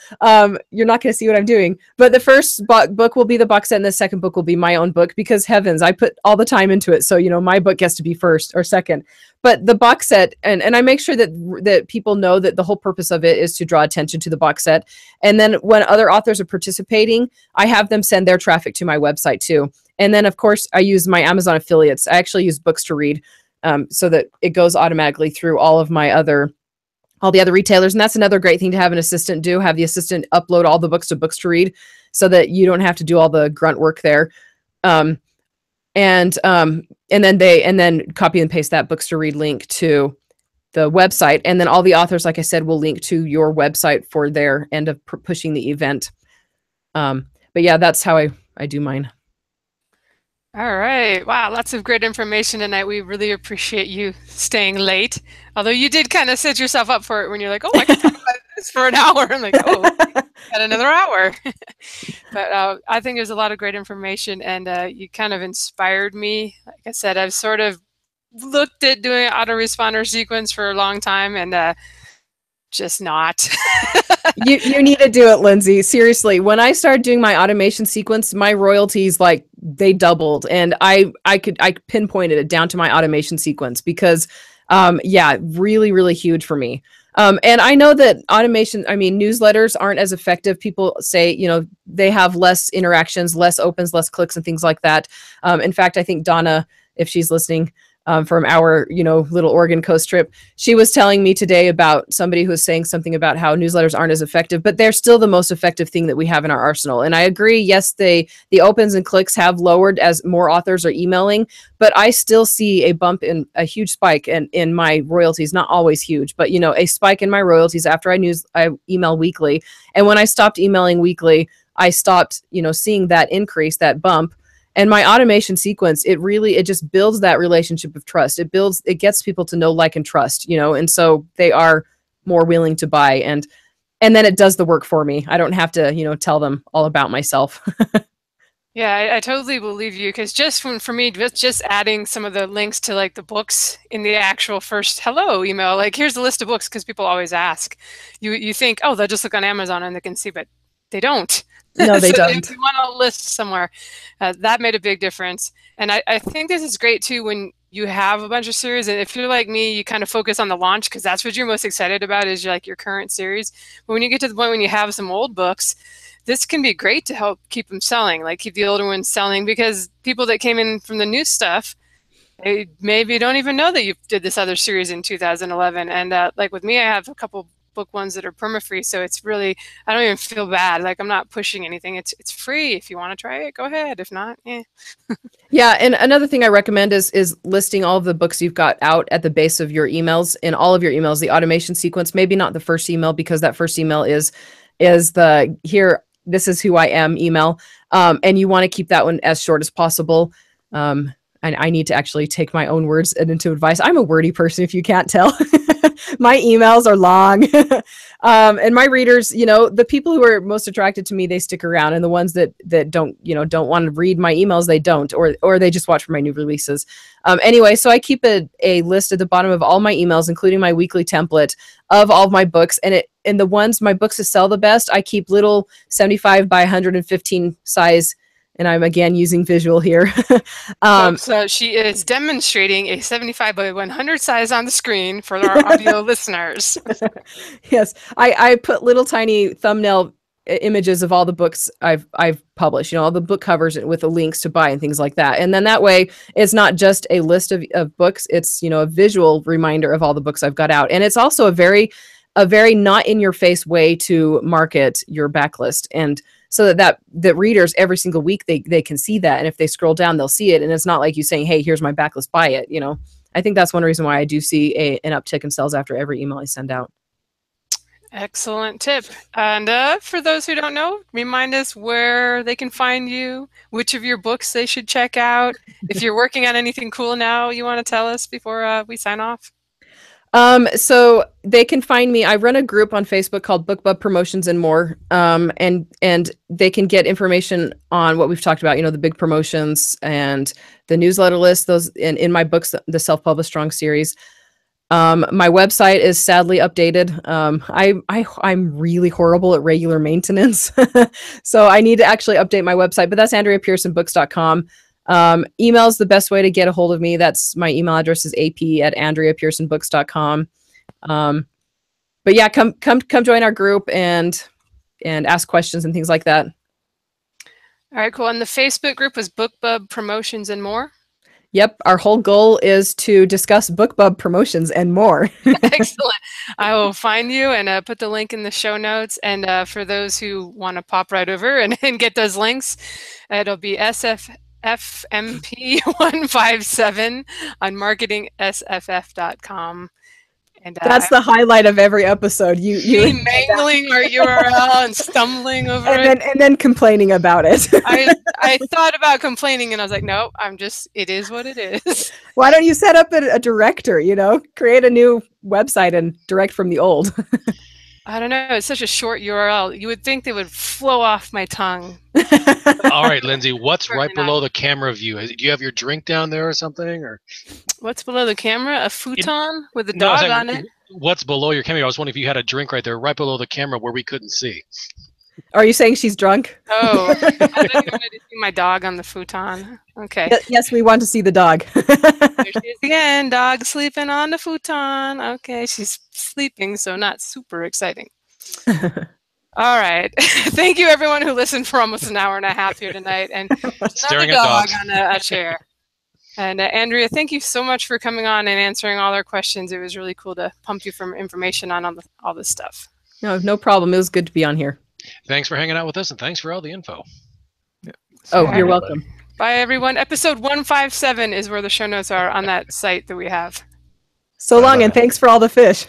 You're not going to see what I'm doing. But the first book will be the box set and the second book will be my own book because heavens, I put all the time into it. So, my book gets to be first or second. But the box set, and I make sure that people know that the whole purpose of it is to draw attention to the box set. And then when other authors are participating, I have them send their traffic to my website too. And then, of course, I use my Amazon affiliates. I actually use Books to Read so that it goes automatically through all the other retailers. And that's another great thing to have an assistant do. Have the assistant upload all the books to Books to Read so that you don't have to do all the grunt work there. And then copy and paste that Books to Read link to the website. And then all the authors, like I said, will link to your website for their end of pushing the event. But yeah, that's how I do mine. All right. Wow, lots of great information tonight. We really appreciate you staying late. Although you did kind of set yourself up for it when you're like, oh, I can talk about this for an hour. I'm like, oh, got another hour. But I think there's a lot of great information, and you kind of inspired me. Like I said, I've sort of looked at doing an autoresponder sequence for a long time, and just not. You need to do it, Lindsay. Seriously, when I started doing my automation sequence, my royalties, like, they doubled, and I pinpointed it down to my automation sequence because yeah, really, really huge for me. And I know that newsletters aren't as effective. People say, they have less interactions, less opens, less clicks, and things like that. In fact, I think Donna, if she's listening, from our, little Oregon coast trip, she was telling me today about somebody who was saying something about how newsletters aren't as effective, but they're still the most effective thing that we have in our arsenal. And I agree. Yes, the opens and clicks have lowered as more authors are emailing, but I still see a huge spike in my royalties. Not always huge, but a spike in my royalties after I email weekly. And when I stopped emailing weekly, I stopped, seeing that increase, that bump. And my automation sequence, it just builds that relationship of trust. It gets people to know, like, and trust, and so they are more willing to buy. And then it does the work for me. I don't have to, tell them all about myself. Yeah, I totally believe you, because for me, just adding some of the links to like the books in the actual first hello email, like here's a list of books, because people always ask. You think, oh, they'll just look on Amazon and they can see, but they don't. No, they So don't. you want a list somewhere. That made a big difference. And I think this is great too when you have a bunch of series, and if you're like me, you kind of focus on the launch because that's what you're most excited about is your current series. But when you get to the point when you have some old books, this can be great to help keep them selling, like keep the older ones selling, because people that came in from the new stuff, they maybe don't even know that you did this other series in 2011. And like with me, I have a couple book ones that are perma-free, so it's really, I don't even feel bad. Like I'm not pushing anything. It's free. If you want to try it, go ahead. If not, eh. Yeah, and another thing I recommend is listing all of the books you've got out at the base of your emails. In all of your emails, the automation sequence, maybe not the first email, because that first email is the here, this is who I am email. And you want to keep that one as short as possible. And I need to actually take my own words into advice. I'm a wordy person, if you can't tell. My emails are long. And my readers, the people who are most attracted to me, they stick around. And the ones that don't want to read my emails, they don't, or they just watch for my new releases. Anyway, so I keep a list at the bottom of all my emails, including my weekly template of all of my books. And the ones my books that sell the best, I keep little 75 by 115 size. And I'm again using visual here. So she is demonstrating a 75 by 100 size on the screen for our audio listeners. Yes, I put little tiny thumbnail images of all the books I've published, all the book covers with the links to buy and things like that. And then that way it's not just a list of books, it's, a visual reminder of all the books I've got out. And it's also a very not in your face way to market your backlist. And so that readers every single week, they can see that. And if they scroll down, they'll see it. And it's not like you saying, hey, here's my backlist, buy it. I think that's one reason why I do see an uptick in sales after every email I send out. Excellent tip. And for those who don't know, remind us where they can find you, which of your books they should check out. If you're working on anything cool now you want to tell us before we sign off. So they can find me. I run a group on Facebook called BookBub Promotions and More. And they can get information on what we've talked about, the big promotions and the newsletter list, those in my books, the Self-Published Strong series. My website is sadly updated. I'm really horrible at regular maintenance. So I need to actually update my website, but that's AndreaPearsonBooks.com. Email is the best way to get a hold of me. That's my email address is ap@AndreaPearsonBooks.com. But yeah, come join our group and ask questions and things like that. All right, cool. And the Facebook group was BookBub Promotions and More. Yep. Our whole goal is to discuss BookBub promotions and more. Excellent. I will find you and put the link in the show notes. And for those who want to pop right over and get those links, it'll be FMP157 on marketingsff.com. And that's the highlight of every episode. You mangling our URL and stumbling over it, and then complaining about it. I thought about complaining, and I was like, no, it is what it is. Why don't you set up a director? Create a new website and direct from the old. I don't know. It's such a short URL. You would think they would flow off my tongue. All right, Lindsay, what's right below the camera view? Do you have your drink down there or something? Or what's below the camera? A futon with a dog on it? What's below your camera? I was wondering if you had a drink right there, right below the camera where we couldn't see. Are you saying she's drunk? Oh, I thought you wanted to see my dog on the futon. Okay. Yes, we want to see the dog. There she is again, dog sleeping on the futon. Okay, she's sleeping, so not super exciting. All right. Thank you, everyone who listened for almost an hour and a half here tonight. And staring another at dog on a chair. And Andrea, thank you so much for coming on and answering all our questions. It was really cool to pump you for information on all this stuff. No problem. It was good to be on here. Thanks for hanging out with us, and thanks for all the info. Yeah. Oh, you're welcome. Bye, everyone. Episode 157 is where the show notes are on that site that we have. So long, and thanks for all the fish.